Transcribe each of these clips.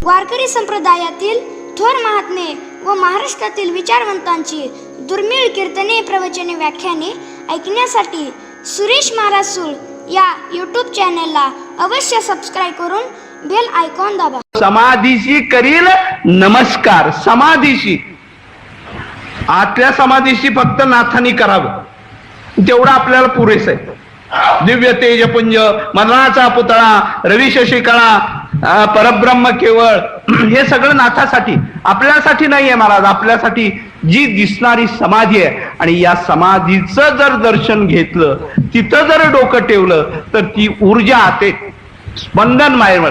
वारकरी संप्रदायातील थोर महात्मे व महाराष्ट्रातील विचारवंतांची दुर्मिळ कीर्तने, प्रवचने, व्याख्याने ऐकण्यासाठी सुरेश महाराज सूळ या यूट्यूब चॅनलला अवश्य सबस्क्राईब करून बेल आयकॉन दाबा. समाधीशी करील नमस्कार. समाधीशी, आतल्या समाधीशी फक्त नाथानी करावं, तेवढं आपल्याला पुरेस आहे. दिव्य तेजपुंज, मरणाचा पुतळा, रवी शशिकळा, परब्रह्म केवळ, हे सगळं नाथासाठी, आपल्यासाठी नाही आहे महाराज. आपल्यासाठी जी दिसणारी समाधी आहे, आणि या समाधीचं जर दर्शन घेतलं, तिथं जर डोकं ठेवलं, तर ती ऊर्जा ते स्पंदन बाहेर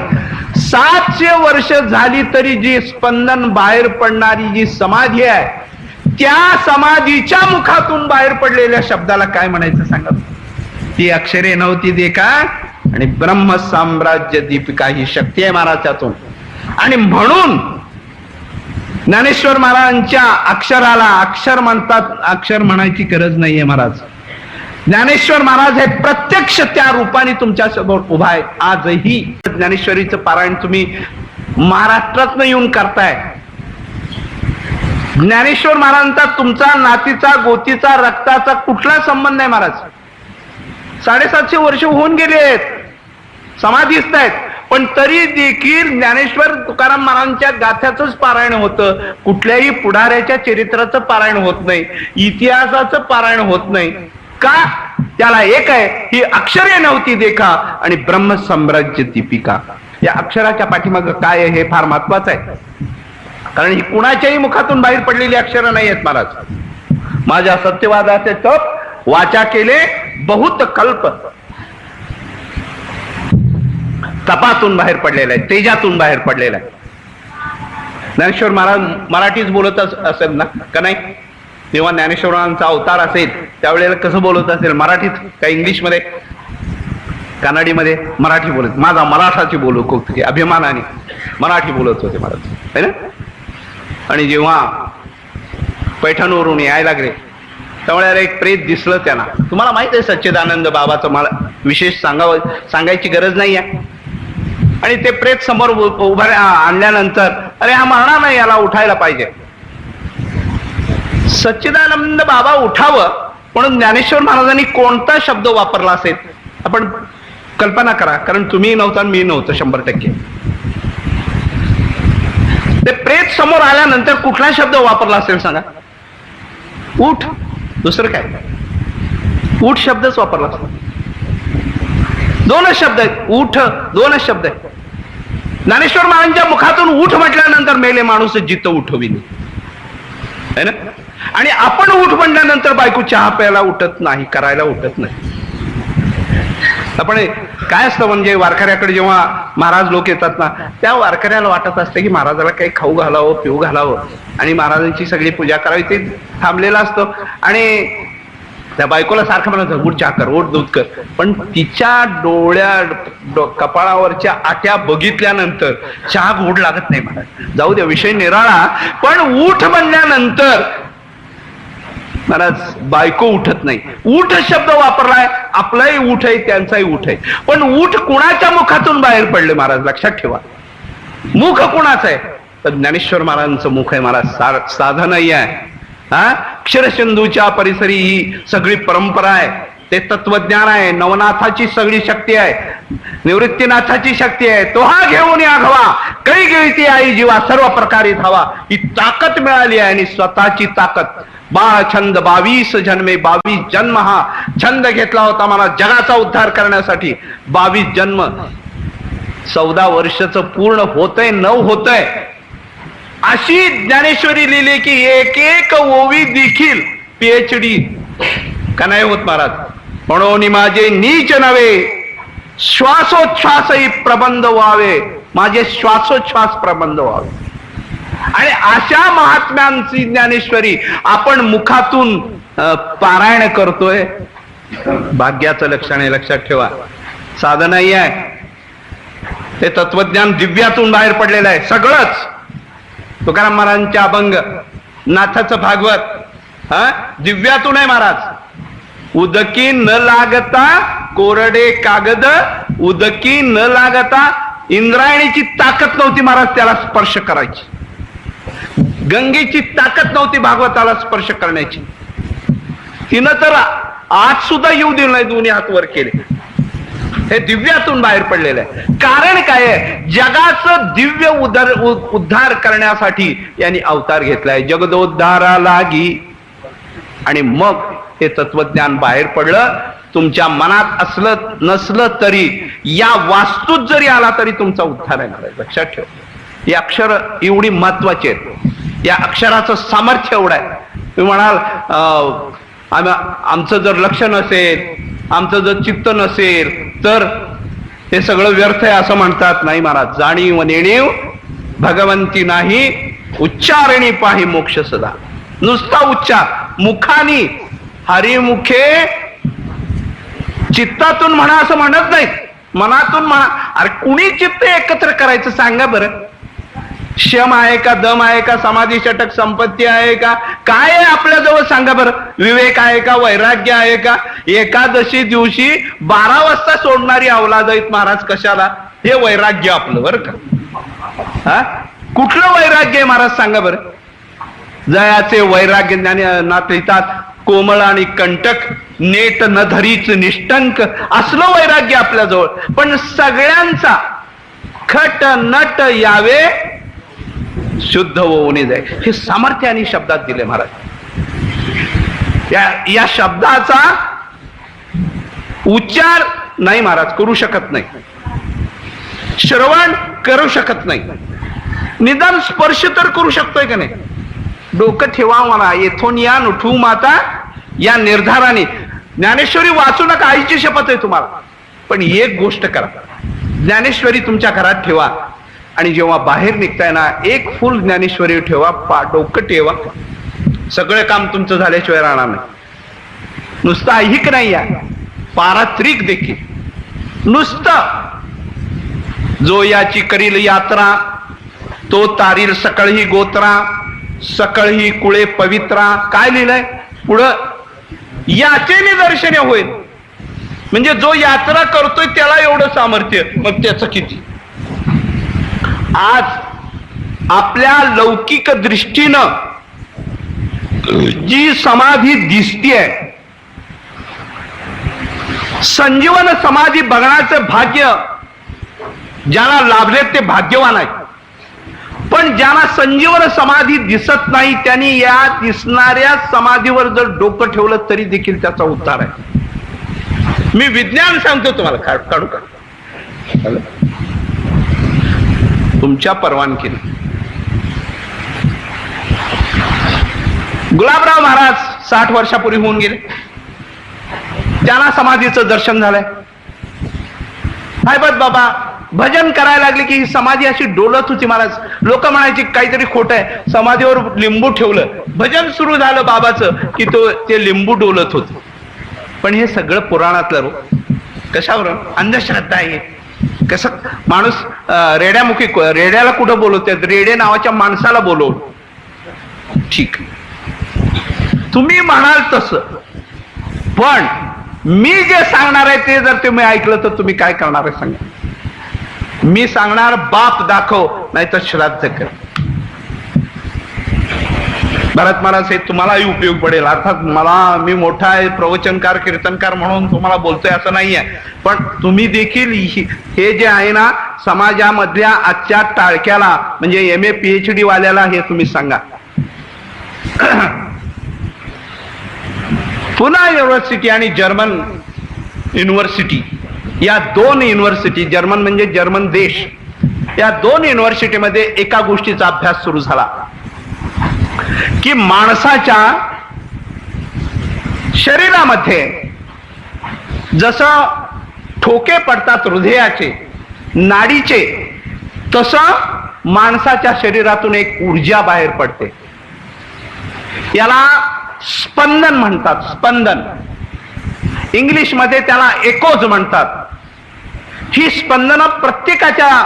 700 वर्ष झाली तरी जी स्पंदन बाहेर पडणारी जी समाधी आहे, त्या समाधीच्या मुखातून बाहेर पडलेल्या शब्दाला काय म्हणायचं सांगा. ती अक्षरे नव्हती देखा आणि ब्रह्म साम्राज्य दीपिका ही शक्ती आहे महाराजातून. आणि म्हणून ज्ञानेश्वर महाराजांच्या अक्षराला अक्षर म्हणतात, अक्षर म्हणायची गरज नाहीये महाराज. ज्ञानेश्वर महाराज हे प्रत्यक्ष त्या रूपाने तुमच्या समोर उभा आहे. आजही ज्ञानेश्वरीचं पारायण तुम्ही महाराष्ट्रात येऊन करताय. ज्ञानेश्वर महाराजांचा तुमचा नातीचा, गोतीचा, रक्ताचा कुठला संबंध नाही महाराज. 750 वर्ष होऊन गेले आहेत, समाधीस्थ आहेत, पण तरी देखील ज्ञानेश्वर तुकाराम महाराजांच्या गाथ्याचंच पारायण होतं. कुठल्याही पुढाऱ्याच्या चरित्राचं पारायण होत नाही, इतिहासाचं पारायण होत नाही. का? त्याला एक आहे, ही अक्षरे नव्हती देखा आणि ब्रह्म साम्राज्य दीपिका. या अक्षराच्या पाठीमाग काय आहे हे फार महत्वाचं आहे, कारण ही कुणाच्याही मुखातून बाहेर पडलेली अक्षरं नाही आहेत महाराज. माझ्या सत्यवादाचे तप वाचा केले बहुत कल्प, तपातून बाहेर पडलेला आहे, तेजातून बाहेर पडलेला आहे. ज्ञानेश्वर महाराज मराठीच बोलत असेल ना, का नाही? तेव्हा ज्ञानेश्वरांचा अवतार असेल त्यावेळेला कसं बोलत असेल? मराठीत का इंग्लिशमध्ये, कन्नडीमध्ये? मराठी बोलत. माझा मराठाची बोलू खूप अभिमानाने मराठी बोलत होते महाराज, है ना. आणि जेव्हा पैठणवरून यायला लागले त्यावेळेला एक प्रेत दिसलं त्यांना. तुम्हाला माहित आहे सच्चिदानंद बाबाचं, मला विशेष सांगायची गरज नाही आहे. आणि ते प्रेत समोर उभा आणल्यानंतर, अरे हा मरणार नाही, याला उठायला पाहिजे. सच्चिदानंद बाबा उठावं म्हणून ज्ञानेश्वर महाराजांनी कोणता शब्द वापरला असेल आपण कल्पना करा, कारण तुम्ही नव्हता मी नव्हतं 100%. ते प्रेत समोर आल्यानंतर कुठला शब्द वापरला असेल सांगा? उठ. दुसरं काय? उठ शब्दच वापरला असतो. दोनच शब्द आहेत, उठ, दोनच शब्द आहेत. ज्ञानेश्वर महाराजांच्या मुखातून उठ म्हटल्यानंतर मेले माणूस जिद्द उठविली, है ना. आणि आपण उठ म्हटल्यानंतर बायको चहा प्यायला उठत नाही, करायला उठत नाही. आपण काय असतं म्हणजे वारकऱ्याकडे जेव्हा महाराज लोक येतात ना, त्या वारकऱ्याला वाटत असतं की महाराजाला काही खाऊ घालावं, पिऊ घालावं आणि महाराजांची सगळी पूजा करावी. ते थांबलेलं असतं आणि त्या बायकोला सारखं म्हणायचं, उठ चहा कर, उठ दूध कर. पण तिच्या कपाळावरच्या आट्या बघितल्यानंतर चहा गोड लागत नाही महाराज. जाऊ द्या, विषय निराळा. पण उठ म्हणल्यानंतर महाराज बायको उठत नाही. उठ शब्द वापरलाय, आपलाही उठ आहे, त्यांचाही उठ आहे. पण उठ कुणाच्या मुखातून बाहेर पडले महाराज? लक्षात ठेवा, मुख कुणाचं आहे? तर ज्ञानेश्वर महाराजांचं मुख आहे महाराज. साधन नाही आहे. अक्षरसिंधूच्या परिसरी ही सगळी परंपरा आहे, ते तत्वज्ञान आहे, नवनाथाची सगळी शक्ती आहे, निवृत्तीनाथाची शक्ती आहे. तो हा घेऊन आघवा, काही गिळती आई जीवा, सर्व प्रकारे धावा. ही ताकद मिळाली आहे. आणि स्वतःची ताकद, बाळ छंद 22 जन्मे, 22 जन्म हा छंद घेतला होता मला जगाचा उद्धार करण्यासाठी. 22 जन्म, 14 वर्षाचं पूर्ण होतंय, 9 होतंय. अशी ज्ञानेश्वरी लिहिली की एक एक ओवी देखील PhD का नाही होत महाराज. म्हणून माझे नीच नव्हे, श्वासोच्छ्वासही प्रबंध व्हावे, माझे श्वासोच्छ्वास प्रबंध व्हावे. आणि अशा महात्म्यांची ज्ञानेश्वरी आपण मुखातून पारायण करतोय. भाग्याचं लक्षण आहे, लक्षात ठेवा. साधन नाही आहे, ते तत्वज्ञान दिव्यातून बाहेर पडलेलं आहे सगळंच. तुकाराम महाराजांच्या अभंग, नाथाचं भागवत दिव्यातून आहे महाराज. उदकी न लागता कोरडे कागद, उदकी न लागता इंद्रायणीची ताकद नव्हती महाराज त्याला स्पर्श करायची, गंगेची ताकद नव्हती भागवताला स्पर्श करण्याची. तिनं तर आज सुद्धा येऊ दिलं नाही, दोन्ही हात वर केले. हे दिव्यातून बाहेर पडलेलं आहे. कारण काय आहे, जगाचं दिव्य उद्धार करण्यासाठी यांनी अवतार घेतलाय, जगदोद्धारा लागी. आणि मग हे तत्वज्ञान बाहेर पडलं. तुमच्या मनात असलं नसलं तरी, या वास्तूत जरी आला तरी तुमचा उद्धार आहे. लक्षात ठेव, ही अक्षर एवढी महत्वाची आहेत. या अक्षराचं सामर्थ्य एवढं आहे. तुम्ही म्हणाल आमचं जर लक्ष नसेल, आमचं जर चित्त नसेल तर हे सगळं व्यर्थ आहे असं म्हणतात. नाही महाराज, जाणीव नेणीव भगवंती नाही, उच्चारणी पाही मोक्ष सदा. नुसता उच्चार मुखानी, हरिमुखे, चित्तातून म्हणा असं म्हणत नाहीत, मनातून म्हणा. अरे कुणी चित्त एकत्र करायचं सांगा बरं. शम आहे का, दम आहे का, समाधी षटक संपत्ती आहे का, काय आहे आपल्याजवळ सांगा बरं. विवेक आहे का, वैराग्य आहे का. एकादशी दिवशी 12 वाजता सोडणारी अवलाद आहेत महाराज. कशाला? हे वैराग्य आपलं बरं का. हा, कुठलं वैराग्य आहे महाराज सांगा बरं. जयाचे वैराग्य ज्ञानात लिहितात, कोमळ आणि कंटक, नेट न धरीच निष्टंक. असलं वैराग्य आपल्याजवळ. पण सगळ्यांचा खट नट यावे, शुद्ध होऊन जाय. हे सामर्थ्याने शब्दात दिले महाराज. या शब्दाचा उच्चार नाही महाराज करू शकत नाही, श्रवण करू शकत नाही, निदान स्पर्श तर करू शकतोय का नाही. डोकं ठेवा मला, येथून या नुठू माता या निर्धाराने. ज्ञानेश्वरी वाचू नका, आईची शपथ आहे तुम्हाला. पण एक गोष्ट करा, ज्ञानेश्वरी तुमच्या घरात ठेवा. आणि जेव्हा बाहेर निघताय ना, एक फुल ज्ञानेश्वरी ठेवा, डोकं ठेवा. सगळं काम तुमचं झाल्याशिवाय राहणार नाही. नुसतं ऐहिक नाही, या पारात्रिक देखील. नुसतं जो याची करील यात्रा, तो तारील सकळही गोत्रा, सकळही कुळे पवित्रा. काय लिहिलंय पुढं? याचे निदर्शने होईल. म्हणजे जो यात्रा करतोय त्याला एवढं सामर्थ्य, मग त्याचं किती. आज आपल्या लौकिक दृष्टीनं जी समाधी दिसतीये, संजीवन समाधी बघण्याचं भाग्य ज्याला लाभले ते भाग्यवान आहे. पण ज्यांना संजीवन समाधी दिसत नाही त्यांनी या दिसणाऱ्या समाधीवर जर डोकं ठेवलं तरी देखील त्याचा उद्धार आहे. मी विज्ञान सांगतो तुम्हाला, काढू का तुमच्या परवानगीने. गुलाबराव महाराज 60 वर्षापूर्वी होऊन गेले. त्यांना समाधीचं दर्शन झालंय. हायबत बाबा भजन करायला लागले की ही समाधी अशी डोलत होती महाराज. लोक म्हणायची काहीतरी खोट आहे, समाधीवर लिंबू ठेवलं. भजन सुरू झालं बाबाचं की ते लिंबू डोलत होत. पण हे सगळं पुराणातलं कशावर अंधश्रद्धा आहे. कसं माणूस रेड्यामुखी, रेड्याला कुठं बोलवतात, रेडे नावाच्या माणसाला बोलवलं. ठीक, तुम्ही म्हणाल तसं. पण मी जे सांगणार आहे ते जर तुम्ही ऐकलं तर तुम्ही काय करणार आहे सांगा. मी सांगणार बाप दाखव, नाही तर श्राद्ध कर. भरत महाराज हे तुम्हालाही उपयोग पडेल. अर्थात मी मोठा आहे प्रवचनकार कीर्तनकार म्हणून तुम्हाला बोलतोय असं नाहीये. पण तुम्ही देखील हे जे आहे ना, समाजामधल्या आजच्या टाळक्याला म्हणजे MA PhD वाल्याला हे तुम्ही सांगा. पुना युनिव्हर्सिटी आणि जर्मन युनिव्हर्सिटी, या 2 युनिव्हर्सिटी, जर्मन म्हणजे जर्मन देश, या 2 युनिव्हर्सिटीमध्ये एका गोष्टीचा अभ्यास सुरू झाला की माणसाच्या शरीरामध्ये जसं ठोके पडतात हृदयाचे, नाडीचे, तसं माणसाच्या शरीरातून एक ऊर्जा बाहेर पडते. याला स्पंदन म्हणतात. स्पंदन इंग्लिशमध्ये त्याला एकोज म्हणतात. ही स्पंदनं प्रत्येकाच्या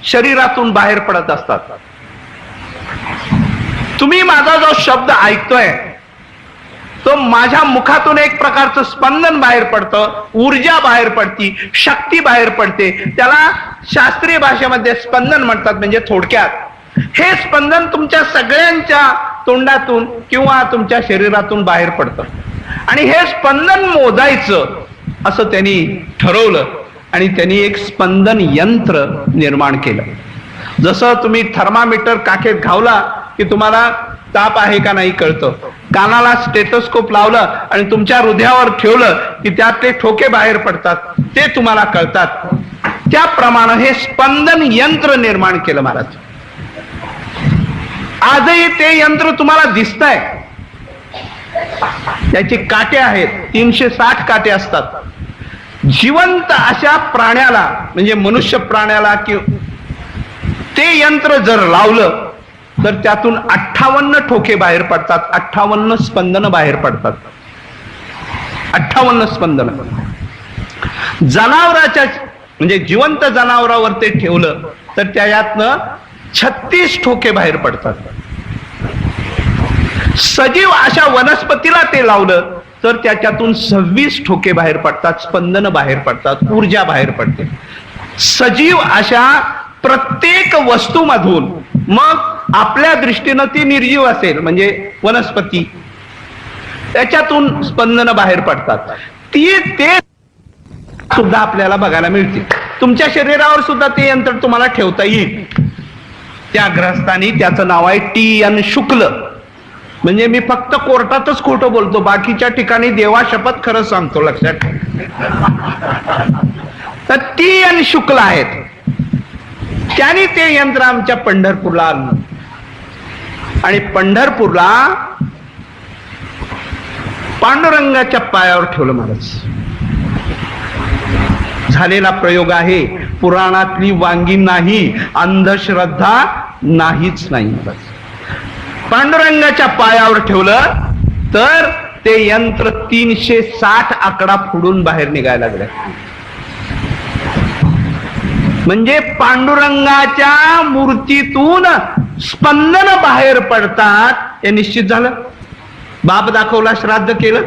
शरीरातून बाहेर पडत असतात. तुम्ही माझा जो शब्द ऐकतोय तो माझ्या मुखातून एक प्रकारचं स्पंदन बाहेर पडतं, ऊर्जा बाहेर पडती, शक्ती बाहेर पडते. त्याला शास्त्रीय भाषेमध्ये स्पंदन म्हणतात. म्हणजे थोडक्यात हे स्पंदन तुमच्या सगळ्यांच्या तोंडातून किंवा तुमच्या शरीरातून बाहेर पडतं आणि हे स्पंदन मोजायचं असं त्यांनी ठरवलं आणि त्यांनी एक स्पंदन यंत्र निर्माण केलं. जसं तुम्ही थर्मामीटर काखेत घावला की तुम्हाला ताप आहे का नाही कळतं, कानाला स्टेथोस्कोप लावलं आणि तुमच्या हृदयावर ठेवलं की त्यातले ठोके बाहेर पडतात, ते तुम्हाला कळतात. त्याप्रमाणे हे स्पंदन यंत्र निर्माण केलं महाराज. आजही ते यंत्र तुम्हाला दिसतंय. त्याचे काटे आहेत, 360 काटे असतात. जिवंत अशा प्राण्याला म्हणजे मनुष्य प्राण्याला कि ते यंत्र जर लावलं तर त्यातून 58 ठोके बाहेर पडतात, 58 स्पंदन बाहेर पडतात. 58 स्पंदन. जनावराच्या म्हणजे जिवंत जनावरावर ते ठेवलं तर त्याच्यातनं 36 ठोके बाहेर पडतात. सजीव अशा वनस्पतीला ते लावलं तर त्याच्यातून 26 ठोके बाहेर पडतात, स्पंदन बाहेर पडतात, ऊर्जा बाहेर पडते. सजीव अशा प्रत्येक वस्तूमधून, मग आपल्या दृष्टीनं ती निर्जीव असेल म्हणजे वनस्पती, त्याच्यातून स्पंदन बाहेर पडतात. ते सुद्धा आपल्याला बघायला मिळते. तुमच्या शरीरावर सुद्धा ते यंत्र तुम्हाला ठेवता येईल. त्या ग्रहस्थानी त्याचं नाव आहे TN शुक्ल. म्हणजे मी फक्त कोर्टातच खोटं बोलतो, बाकीच्या ठिकाणी देवा शपथ खरं सांगतो, लक्षात ठेवा. तर TN शुक्ल आहेत. त्यांनी ते यंत्र आमच्या पंढरपूरला आणलं आणि पंढरपूरला पांडुरंगाच्या पायावर ठेवलं महाराज. झालेला प्रयोग आहे, पुराणातली वांगी नाही, अंधश्रद्धा नाहीच नाही महाराज. पांडुरंगाच्या पायावर ठेवलं तर ते यंत्र 360 आकडा फोडून बाहेर निघायला लागले. म्हणजे पांडुरंगाच्या मूर्तीतून स्पंदन बाहेर पडतात हे निश्चित झालं. बाप दाखवला, श्राद्ध केलं.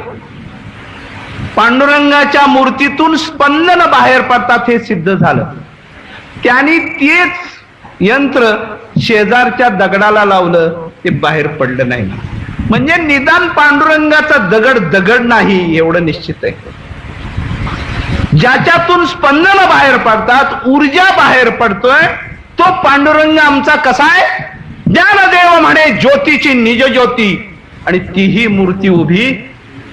पांडुरंगाच्या मूर्तीतून स्पंदन बाहेर पडतात हे सिद्ध झालं. त्यांनी तेच यंत्र शेजारच्या दगडाला लावलं, ते बाहेर पडलं नाही. म्हणजे निदान पांडुरंगाचा दगड दगड नाही एवढं निश्चित आहे. ज्याच्यातून स्पंदन बाहेर पडतात, ऊर्जा बाहेर पडतोय, तो पांडुरंग आमचा कसा आहे? ज्ञानदेव म्हणे ज्योतीची निज ज्योती. आणि तीही मूर्ती उभी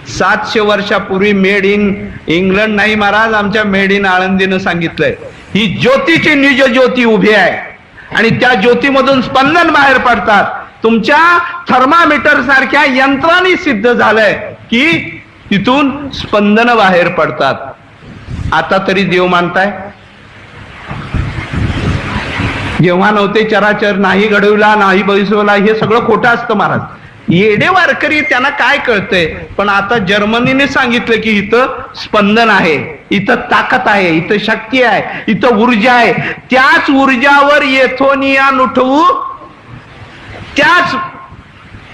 700 वर्षापूर्वी मेड इन इंग्लंड नाही महाराज, आमच्या मेड इन आळंदीनं सांगितलंय. ही ज्योतीची निज ज्योती उभी आहे आणि त्या ज्योतीमधून स्पंदन बाहेर पडतात. तुमच्या थर्मामीटर सारख्या यंत्राने सिद्ध झालंय की तिथून स्पंदन बाहेर पडतात. आता तरी देव मानताय? जेव्हा नव्हते चराचर, नाही घडवला, नाही बळीसवला, हे सगळं खोटं असतं महाराज. येडे वारकरी त्यांना काय कळतंय. पण आता जर्मनीने सांगितलं की इथं स्पंदन आहे, इथं ताकद आहे, इथं शक्ती आहे, इथं ऊर्जा आहे. त्याच ऊर्जावर येथोनियान उठवू, त्याच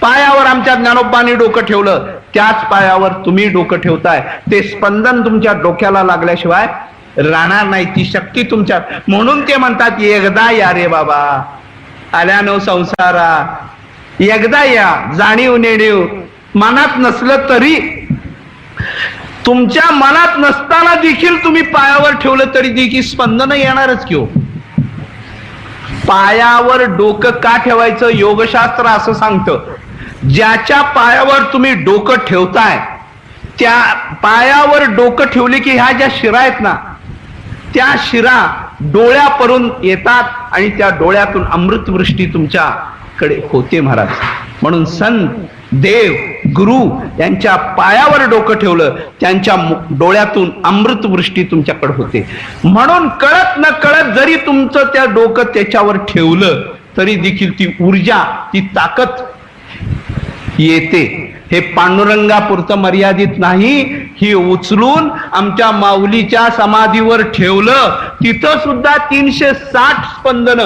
पायावर आमच्या ज्ञानोबांनी डोकं ठेवलं, त्याच पायावर तुम्ही डोकं ठेवताय. ते स्पंदन तुमच्या डोक्याला लागल्याशिवाय राहणार नाही, ती शक्ती तुमच्या. म्हणून ते म्हणतात एकदा या रे बाबा, आल्यानो संसारा, एकदा या, जाणीव नेणीव. मनात नसलं तरी, तुमच्या मनात नसताना देखील तुम्ही पायावर ठेवलं तरी देखील स्पंदन येणारच की हो. पायावर डोकं का ठेवायचं? योगशास्त्र असं सांगतं, ज्याच्या पायावर तुम्ही डोकं ठेवताय त्या पायावर डोकं ठेवले की ह्या ज्या शिरा आहेत ना, त्या शिरा डोळ्यापर्यंत येतात आणि त्या डोळ्यातून अमृतवृष्टी तुमच्याकडे होते महाराज. म्हणून संत, देव, गुरु यांच्या पायावर डोकं ठेवलं, त्यांच्या डोळ्यातून अमृतवृष्टी तुमच्याकडे होते. म्हणून कळत न कळत जरी तुमचं त्या डोकं त्याच्यावर ठेवलं तरी देखील ती ऊर्जा, ती ताकद येते. हे पांडुरंगापुरतं मर्यादित नाही, ही उचलून आमच्या माऊलीच्या समाधीवर ठेवलं, तिथं सुद्धा 360 स्पंदन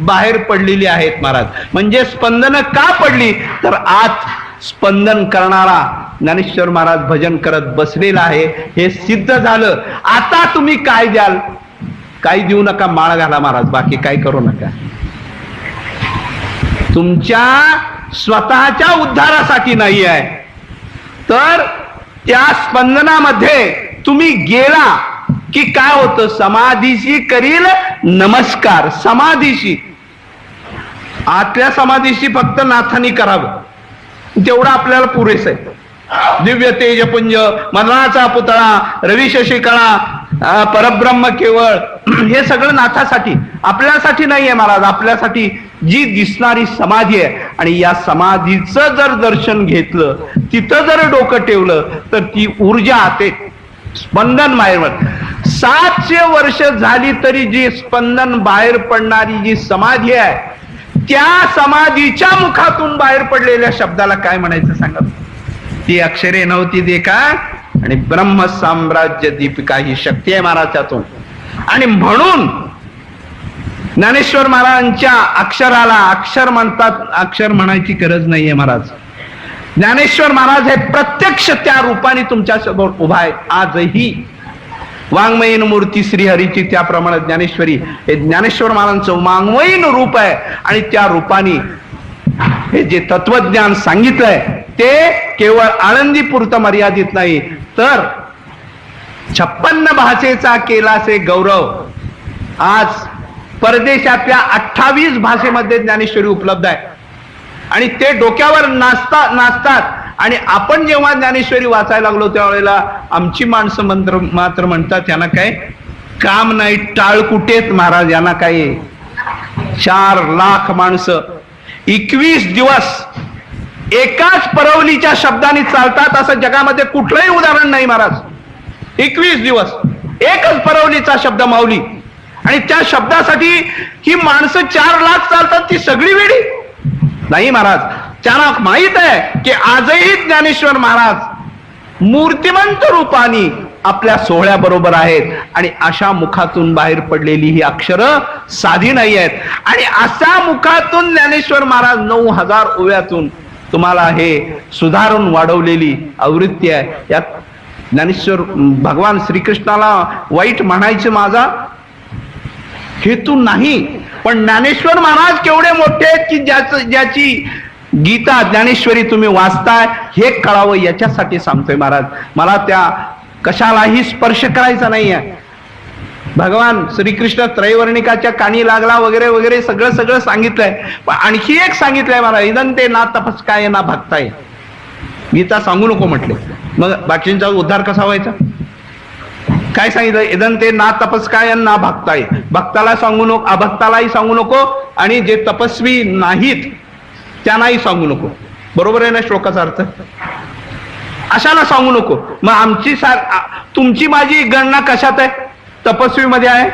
बाहेर पडलेली आहेत महाराज. म्हणजे स्पंदन का पडली तर आत स्पंदन करणारा ज्ञानेश्वर महाराज भजन करत बसलेला आहे, हे सिद्ध झालं. आता तुम्ही काय द्याल? काही देऊ नका, माळ घाला महाराज, बाकी काय करू नका. तुमच्या स्वतःच्या उद्धारासाठी नाही आहे, तर त्या स्पंदनामध्ये तुम्ही गेला की काय होतं? समाधीशी करील नमस्कार. समाधीशी, आतल्या समाधीशी फक्त नाथानी करावं, तेवढं आपल्याला पुरेस आहे. दिव्य तेजपुंज, मरणाचा पुतळा, रवी शशिकळा, परब्रह्म केवळ, हे सगळं नाथासाठी, आपल्यासाठी नाही आहे महाराज. आपल्यासाठी जी दिसणारी समाधी आहे, आणि या समाधीचं जर दर्शन घेतलं, तिथं जर डोकं ठेवलं, तर ती ऊर्जा ते स्पंदन बाहेर. 700 वर्ष झाली तरी जी स्पंदन बाहेर पडणारी जी समाधी आहे, त्या समाधीच्या मुखातून बाहेर पडलेल्या शब्दाला काय म्हणायचं सांगा? ती अक्षरे नव्हती देखा, आणि ब्रह्म साम्राज्य दीपिका ही शक्ती आहे महाराजातून. आणि म्हणून ज्ञानेश्वर महाराजांच्या अक्षराला अक्षर म्हणतात, अक्षर म्हणायची गरज नाहीये महाराज. ज्ञानेश्वर महाराज हे प्रत्यक्ष त्या रूपाने तुमच्या समोर उभा आहे. आजही वाङ्मयीन मूर्ती श्रीहरीची, त्याप्रमाणे ज्ञानेश्वरी हे ज्ञानेश्वर महाराजांचं वाङ्मयीन रूप आहे. आणि त्या रूपाने हे जे तत्वज्ञान सांगितलंय ते केवळ आळंदी पुरतं मर्यादित नाही, तर 56 भाषेचा केलासे गौरव. आज परदेशातल्या 28 भाषेमध्ये ज्ञानेश्वरी उपलब्ध आहे, आणि ते डोक्यावर नाचतात. आणि आपण जेव्हा ज्ञानेश्वरी वाचायला लागलो त्यावेळेला आमची माणसं मात्र म्हणतात, यांना काय काम नाही, टाळ कुठेत महाराज, यांना काय. 4 लाख माणसं 21 दिवस एकाच परवलीच्या शब्दाने चालतात, असं जगामध्ये कुठलंही उदाहरण नाही महाराज. 21 दिवस एकच परवलीचा शब्द माऊली, आणि त्या शब्दासाठी ही माणसं 4 लाख चालतात, ती सगळी वेळी नाही महाराज. त्यांना माहित आहे की आजही ज्ञानेश्वर महाराज मूर्तिमंत रूपाने आपल्या सोहळ्याबरोबर आहेत, आणि अशा मुखातून बाहेर पडलेली ही अक्षरं साधी नाही आहेत. आणि अशा मुखातून ज्ञानेश्वर महाराज 9000 ओव्यातून तुम्हाला हे सुधारून वाढवलेली आवृत्ती आहे. यात ज्ञानेश्वर भगवान श्रीकृष्णाला वाईट म्हणायचे माझा हेतू नाही, पण ज्ञानेश्वर महाराज केवढे मोठे आहेत की ज्याची गीता ज्ञानेश्वरी तुम्ही वाचताय हे कळावं याच्यासाठी सांगतोय महाराज. मला त्या कशालाही स्पर्श करायचा नाहीये. भगवान श्रीकृष्ण त्रैवर्णिकाच्या कानी लागला वगैरे वगैरे सगळं सांगितलंय, पण आणखी एक सांगितलंय महाराज, इदं ते ना तपस्काय ना भक्ताय. गीता सांगू नको म्हटले, मग बाकींचा उद्धार कसा व्हायचा? काय सांगितलं? इदं ते ना तपस्काय ना भक्ताय. भक्ताला सांगू नको, अभक्तालाही सांगू नको, आणि जे तपस्वी नाहीत त्यांनाही सांगू नको. बरोबर आहे ना श्लोकाचा अर्थ? अशाला सांगू नको. मग तुमची माझी गणना कशात आहे? तपस्वी मध्ये आहे,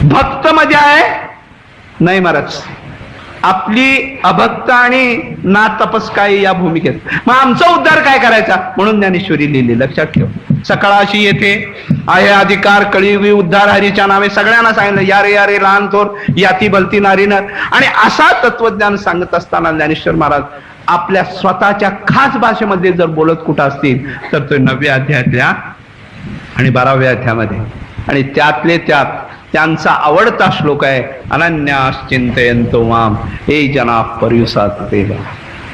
भक्त मध्ये आहे? नाही महाराज, आपली अभक्त आणि ना तपस्काय या भूमिकेत. मग आमचा उद्धार काय करायचा? म्हणून ज्ञानेश्वरी लिहिली, लक्षात ठेव. सकाळाशी येते आहे अधिकार, कळीयुगी उद्धार हरीच्या नावे. सगळ्यांना सांगितलं, यारे यारे लहान थोर, याती भलती नारी नर. आणि असा तत्वज्ञान सांगत असताना ज्ञानेश्वर महाराज आपल्या स्वतःच्या खास भाषेमध्ये जर बोलत कुठं असतील तर तो 9व्या अध्यायातल्या आणि 12व्या अध्यायामध्ये. आणि त्यातले त्यात त्यांचा आवडता श्लोक आहे, अनन्याश्चिंतयन्तो माम हे जना पर्युसात देवा.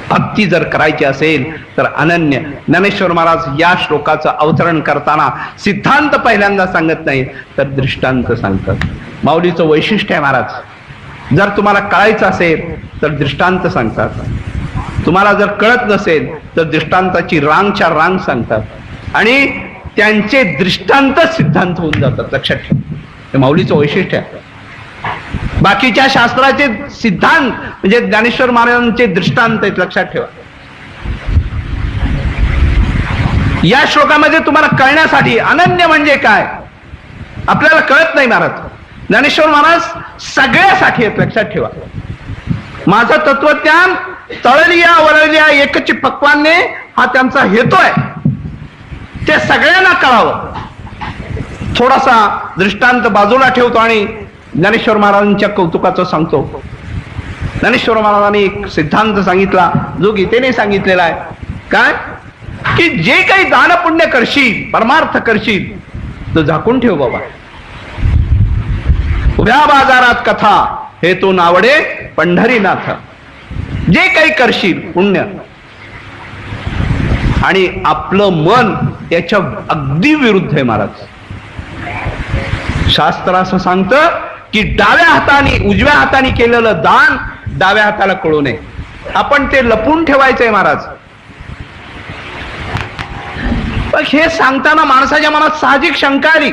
भक्ती जर करायची असेल तर अनन्य. ज्ञानेश्वर महाराज या श्लोकाचं अवतरण करताना सिद्धांत पहिल्यांदा सांगत नाही, तर दृष्टांत सांगतात. माऊलीचं वैशिष्ट्य आहे महाराज, जर तुम्हाला कळायचं असेल तर दृष्टांत सांगतात. तुम्हाला जर कळत नसेल तर दृष्टांताची रांगच्या रांग सांगतात, आणि त्यांचे दृष्टांत सिद्धांत होऊन जातात. लक्षात ठेवा, हे माऊलीचं वैशिष्ट्य आहे. बाकीच्या शास्त्राचे सिद्धांत म्हणजे ज्ञानेश्वर महाराजांचे दृष्टांत आहेत, लक्षात ठेवा. या श्लोकामध्ये तुम्हाला कळण्यासाठी अनन्य म्हणजे काय आपल्याला कळत नाही महाराज. ज्ञानेश्वर महाराज सगळ्यासाठी आहेत, लक्षात ठेवा. माझं तत्वज्ञान तळलिया वळलिया एकची पक्वाने हा त्यांचा हेतू आहे, ते सगळ्यांना कळावं. थोडासा दृष्टांत बाजूला ठेवतो आणि ज्ञानेश्वर महाराजांच्या कौतुकाचं सांगतो. ज्ञानेश्वर महाराजांनी एक सिद्धांत सांगितला जो गीतेने सांगितलेला आहे. काय की जे काही दान पुण्य करशील, परमार्थ करशील, तर झाकून ठेव बाबा. उभ्या बाजारात कथा हे तो नावडे पंढरीनाथ. जे काही करशील पुण्य, आणि आपलं मन त्याच्या अगदी विरुद्ध आहे महाराज. शास्त्र असं सांगतं की डाव्या हाताने, उजव्या हाताने केलेलं दान डाव्या हाताला कळू नये. आपण ते लपून ठेवायचंय महाराज. पण हे सांगताना माणसाच्या मनात साहजिक शंका आली,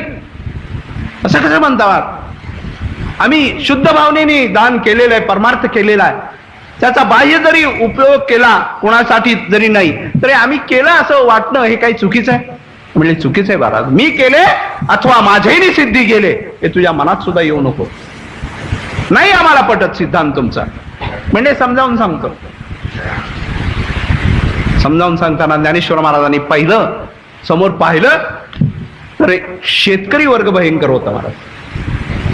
असं कसं म्हणता? आम्ही शुद्ध भावनेने दान केलेलं आहे, परमार्थ केलेला आहे, त्याचा बाह्य जरी उपयोग केला, कोणासाठी जरी नाही तरी आम्ही केलं असं वाटणं हे काही चुकीचं आहे? म्हणजे चुकीचं आहे महाराज. मी केले अथवा माझ्याही सिद्धी गेले हे तुझ्या मनात सुद्धा येऊ नको. नाही आम्हाला पटत सिद्धांत तुमचा. म्हणजे समजावून सांगतो. समजावून सांगताना ज्ञानेश्वर महाराजांनी पहिलं समोर पाहिलं तर शेतकरी वर्ग भयंकर होता महाराज.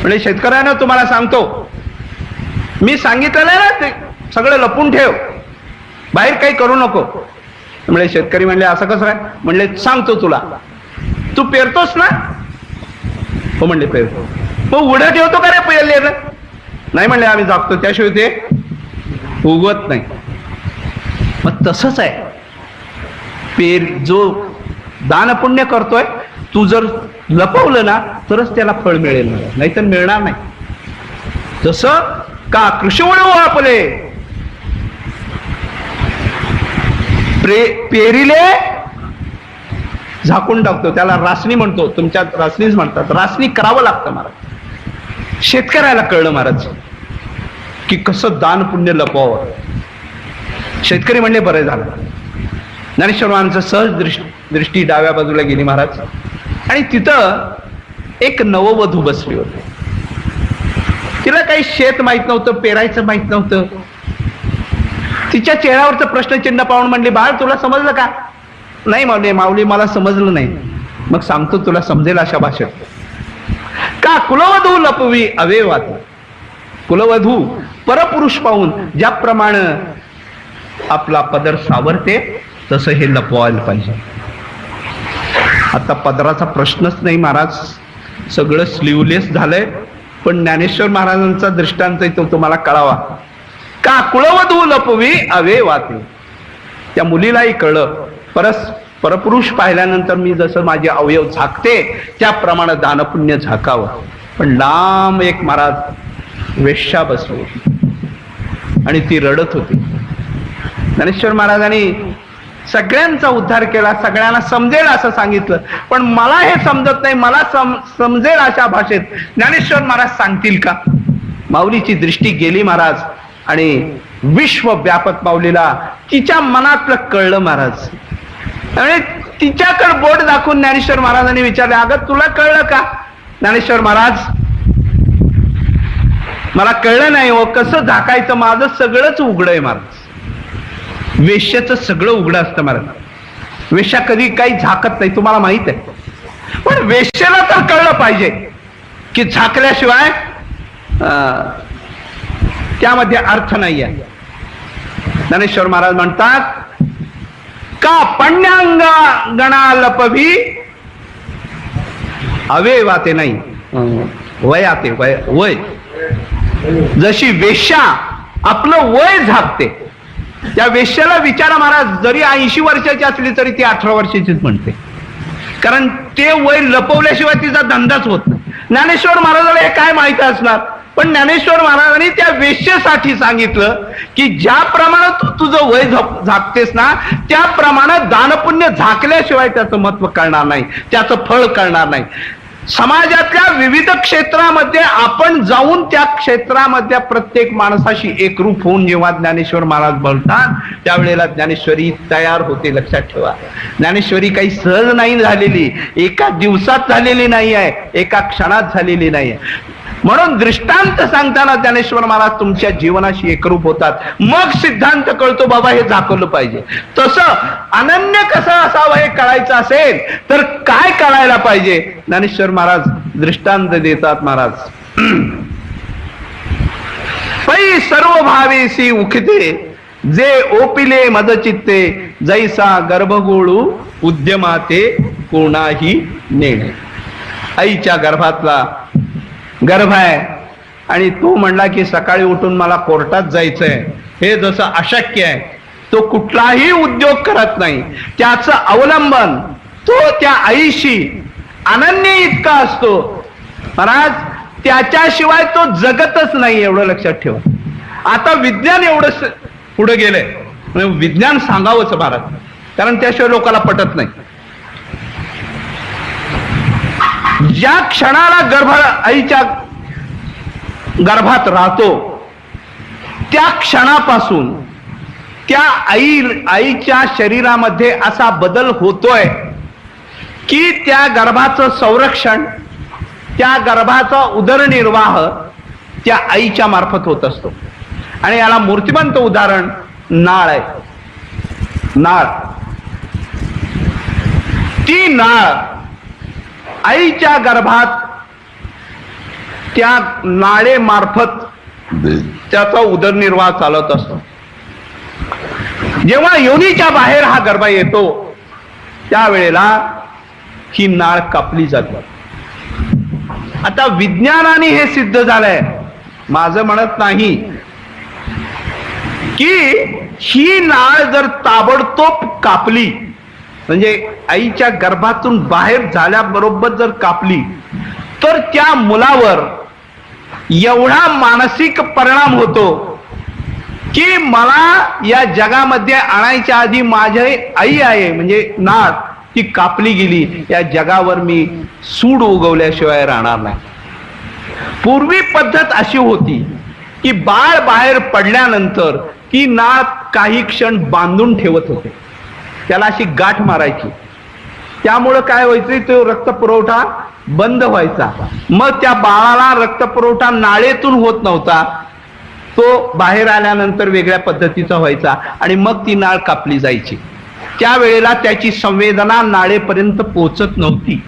म्हणजे शेतकऱ्यांना तुम्हाला सांगतो, मी सांगितलेलं आहे ना, ते सगळं लपून ठेव, बाहेर काही करू नको. म्हणजे शेतकरी म्हणले असं कसं आहे? म्हणले सांगतो तुला, तू पेरतोस ना? हो म्हणले पेरतो. मग उडं ठेवतो का रे पेरलेलं? नाही म्हणले आम्ही जागतो, त्याशिवाय ते उगवत नाही. मग तसंच आहे, जो दानपुण्य करतोय, तू जर लपवलं ना तरच त्याला फळ मिळेल, नाहीतर मिळणार नाही. जसं का कृषवळ आपले पेरीले झाकून टाकतो, त्याला रासनी म्हणतो, तुमच्यात रासनीच म्हणतात. रासनी करावं लागतं महाराज. शेतकऱ्याला कळलं महाराज की कसं दान पुण्य लपवावं. शेतकरी म्हणले बरं झालं. ज्ञानेश्वर महाराजांचं सहज दृष्टी डाव्या बाजूला गेली महाराज, आणि तिथं एक नववधू बसली होती. तिला काही शेत माहित नव्हतं, पेरायचं माहित नव्हतं. तिच्या चेहऱ्यावरचं प्रश्नचिन्ह पाहून म्हणली, बाळ तुला समजलं का? नाही माऊली मला समजलं नाही. मग सांगतो तुला समजेल अशा भाषेत. का कुलवधू लपवी अवेवात. कुलवधू परपुरुष पाहून ज्याप्रमाणे आपला पदर सावरते तसं हे लपवायला पाहिजे. आता पदराचा प्रश्नच नाही महाराज, सगळं स्लीवलेस झालंय. पण ज्ञानेश्वर महाराजांचा दृष्टांत तो तुम्हाला कळावा. का कुलवधू लपवी अवे वाते. त्या मुलीलाही कळलं, परपुरुष पाहिल्यानंतर मी जसं माझे अवयव झाकते त्याप्रमाणे दानपुण्य झाकावं. पण लांब एक महाराज वेश्या बसली आणि ती रडत होती. ज्ञानेश्वर महाराजांनी सगळ्यांचा उद्धार केला, सगळ्यांना समजेल असं सांगितलं. पण मला हे समजत नाही, मला समजेल अशा भाषेत ज्ञानेश्वर महाराज सांगतील का? माऊलीची दृष्टी गेली महाराज, आणि विश्वव्यापक माऊलीला तिच्या मनातलं कळलं महाराज. आणि तिच्याकडे बोट दाखवून ज्ञानेश्वर महाराजांनी विचारले, अगं तुला कळलं का? ज्ञानेश्वर महाराज, मला कळलं नाही हो, कसं झाकायचं? माझं सगळंच उघड आहे महाराज. वेश्याचं सगळं उघडं असतं महाराज. वेश्या कधी काही झाकत नाही, तुम्हाला माहित आहे. पण वेश्याला तर कळलं पाहिजे की झाकल्याशिवाय त्यामध्ये अर्थ नाही आहे. ज्ञानेश्वर महाराज म्हणतात, का पण्यांगा गणा लपवी अवे वाते नाही वयाते वय. जशी वेश्या आपलं वय झाकते, त्या वेश्याला विचारा महाराज, जरी 80 वर्षाची असली तरी ती 18 वर्षाचीच म्हणते, कारण ते वय लपवल्याशिवाय तिचा धंदाच होत नाही. ज्ञानेश्वर महाराजाला हे काय माहिती असणार? पण ज्ञानेश्वर महाराजांनी त्या वेश्येसाठी सांगितलं की ज्याप्रमाणे तू तुझं वय झाकतेस ना, त्याप्रमाणे दानपुण्य झाकल्याशिवाय त्याचं महत्व कळणार नाही, त्याचं फळ कळणार नाही. समाजातल्या विविध क्षेत्रामध्ये आपण जाऊन त्या क्षेत्रामधल्या प्रत्येक माणसाशी एकरूप होऊन जेव्हा ज्ञानेश्वर महाराज बोलतात त्यावेळेला ज्ञानेश्वरी तयार होते. लक्षात ठेवा, ज्ञानेश्वरी काही सहज नाही झालेली, एका दिवसात झालेली नाही आहे, एका क्षणात झालेली नाही आहे. म्हणून दृष्टांत सांगताना ज्ञानेश्वर महाराज तुमच्या जीवनाशी एकरूप होतात. मग सिद्धांत कळतो, बाबा हे झाकवलं पाहिजे. तसं अनन्य कसं असावं हे कळायचं असेल तर काय कळायला पाहिजे? ज्ञानेश्वर महाराज दृष्टांत देतात महाराज. पै सर्व भावेसी उखते, जे ओपिले मद चित्ते, जैसा गर्भगोळू उद्यमाते कोणाही नेणे. आईच्या गर्भातला गर्भ आहे आणि तो म्हणला की सकाळी उठून मला कोर्टात जायचंय, हे जसं अशक्य आहे, तो कुठलाही उद्योग करत नाही. त्याचं अवलंबन तो त्या आईशी अनन्य इतका असतो महाराज, त्याच्याशिवाय तो जगतच नाही, एवढं लक्षात ठेवा. आता विज्ञान एवढं पुढे गेलंय, विज्ञान सांगावंच महाराज, कारण त्याशिवाय लोकांना पटत नाही. ज्या क्षणाला आईच्या गर्भात राहतो त्या क्षणापासून त्या आईच्या शरीरामध्ये असा बदल होतोय की त्या गर्भाचं संरक्षण, त्या गर्भाचा उदरनिर्वाह त्या आईच्या मार्फत होत असतो. आणि याला मूर्तिमंत उदाहरण नाळ आहे. नाळ, ती नाळ आईच्या गर्भात त्या नाळेमार्फत त्याचा उदरनिर्वाह चालत असतो. जेव्हा योनीच्या बाहेर हा गर्भ येतो त्यावेळेला ही नाळ कापली जाते. आता विज्ञानाने हे सिद्ध झालंय, माझं म्हणत नाही की ही नाळ जर ताबडतोब कापली, म्हणजे आईच्या गर्भातून बाहेर झाल्याबरोबर जर कापली, तर त्या मुलावर एवढा मानसिक परिणाम होतो की मला या जगामध्ये आणायच्या आधी माझी आई आहे म्हणजे नाळ ती कापली गेली, या जगावर मी सूड उगवल्याशिवाय राहणार नाही. पूर्वी पद्धत अशी होती की बाळ बाहेर पडल्यानंतर ती नाळ काही क्षण बांधून ठेवत होते, त्याला अशी गाठ मारायची. त्यामुळं काय व्हायचं, तो रक्तपुरवठा बंद व्हायचा. मग त्या बाळाला रक्तपुरवठा नाळेतून होत नव्हता, तो बाहेर आल्यानंतर वेगळ्या पद्धतीचा व्हायचा आणि मग ती नाळ कापली जायची. त्यावेळेला त्याची संवेदना नाळेपर्यंत पोचत नव्हती.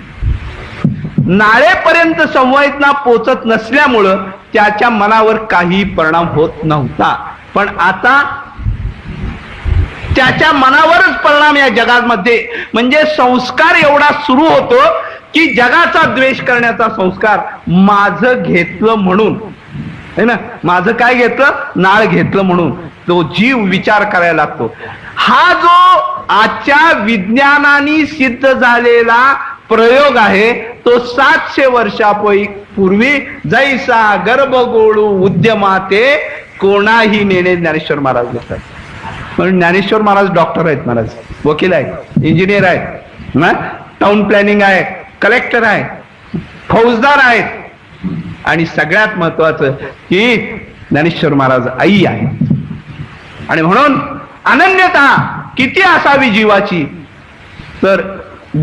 नाळेपर्यंत संवेदना पोचत नसल्यामुळं त्याच्या मनावर काही परिणाम होत नव्हता. पण आता त्याच्या मनावरच परिणाम या जगामध्ये, म्हणजे संस्कार एवढा सुरू होतो की जगाचा द्वेष करण्याचा संस्कार, माझं घेतलं म्हणून, है ना, माझं काय घेतलं, नाळ घेतलं म्हणून तो जीव विचार करायला लागतो. हा जो आजच्या विज्ञानाने सिद्ध झालेला प्रयोग आहे तो 700 वर्षापूर्वी जैसा गर्भगोळू उद्यमाते कोणाही नेणे ज्ञानेश्वर महाराज घेतात. म्हणून ज्ञानेश्वर महाराज डॉक्टर आहेत, महाराज वकील आहेत, इंजिनियर आहेत, टाउन प्लॅनिंग आहे, कलेक्टर आहे, फौजदार आहेत, आणि सगळ्यात महत्वाचं की ज्ञानेश्वर महाराज आई आहे. आणि म्हणून अनन्यता किती असावी जीवाची, तर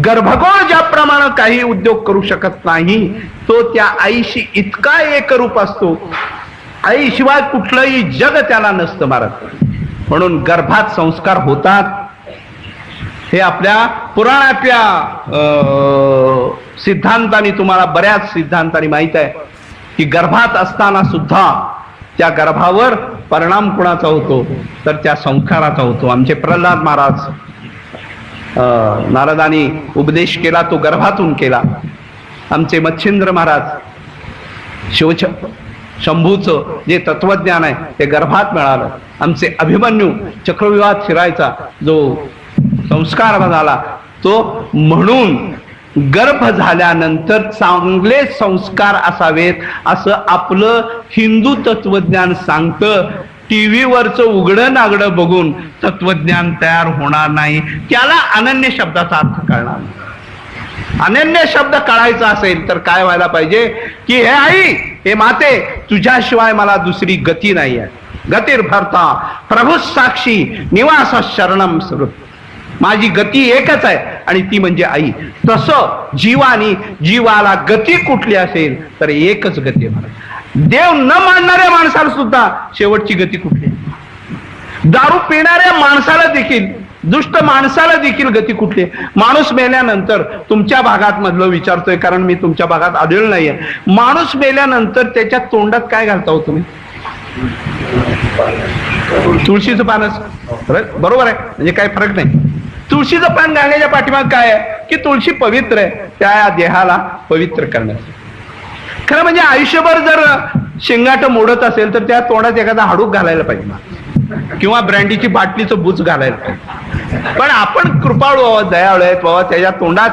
गर्भगोळ ज्याप्रमाणे काही उद्योग करू शकत नाही, तो त्या आईशी इतका एकरूप असतो, आईशिवाय कुठलंही जग त्याला नसतं महाराज. म्हणून गर्भात संस्कार होतात, हे आपल्या पुराणातल्या सिद्धांतानी, तुम्हाला बऱ्याच सिद्धांतानी माहित आहे की गर्भात असताना सुद्धा त्या गर्भावर परिणाम कुणाचा होतो, तर त्या संस्काराचा होतो. आमचे प्रल्हाद महाराज, नारदानी उपदेश केला तो गर्भातून केला. आमचे मच्छिंद्र महाराज, शंभूचं जे तत्वज्ञान आहे ते गर्भात मिळालं. आमचे अभिमन्यू चक्रव्यूहात शिरायचा जो संस्कार झाला तो, म्हणून गर्भ झाल्यानंतर चांगले संस्कार असावेत असं आपलं हिंदू तत्वज्ञान सांगतं. टीव्हीवरचं उघडं नागडं बघून तत्वज्ञान तयार होणार नाही, त्याला अनन्य शब्दाचा अर्थ कळणार नाही. अनन्य शब्द कळायचा असेल तर काय व्हायला पाहिजे की हे आई, हे माते, तुझ्याशिवाय मला दुसरी गती नाही आहे. गतिर्भर्ता प्रभू साक्षी निवास शरणम स्वरूप, माझी गती एकच आहे आणि ती म्हणजे आई. तसं जीवाला गती कुठली असेल तर एकच गती आहे. देव न मानणाऱ्या माणसाला सुद्धा शेवटची गती कुठली, दारू पिणाऱ्या माणसाला देखील, दुष्ट माणसाला देखील गती कुठली. माणूस मेल्यानंतर, तुमच्या भागात मधलं विचारतोय कारण मी तुमच्या भागात आढळलं नाहीये, माणूस मेल्यानंतर त्याच्या तोंडात काय घालता हो तुम्ही? तुळशीचं पानच बरोबर आहे, म्हणजे काही फरक नाही. तुळशीचं पान घालण्याच्या पाठीमाग काय आहे की तुळशी पवित्र आहे, त्या देहाला पवित्र करण्याचं. खरं म्हणजे आयुष्यभर जर शेंगाट मोडत असेल तर त्या तोंडात एखादा हाडूक घालायला पाहिजे किंवा ब्रँडीची बाटलीचं बुच घालायला पाहिजे. पण आपण कृपाळू आहोत, दयाळू आहेत बाबा, त्याच्या तोंडात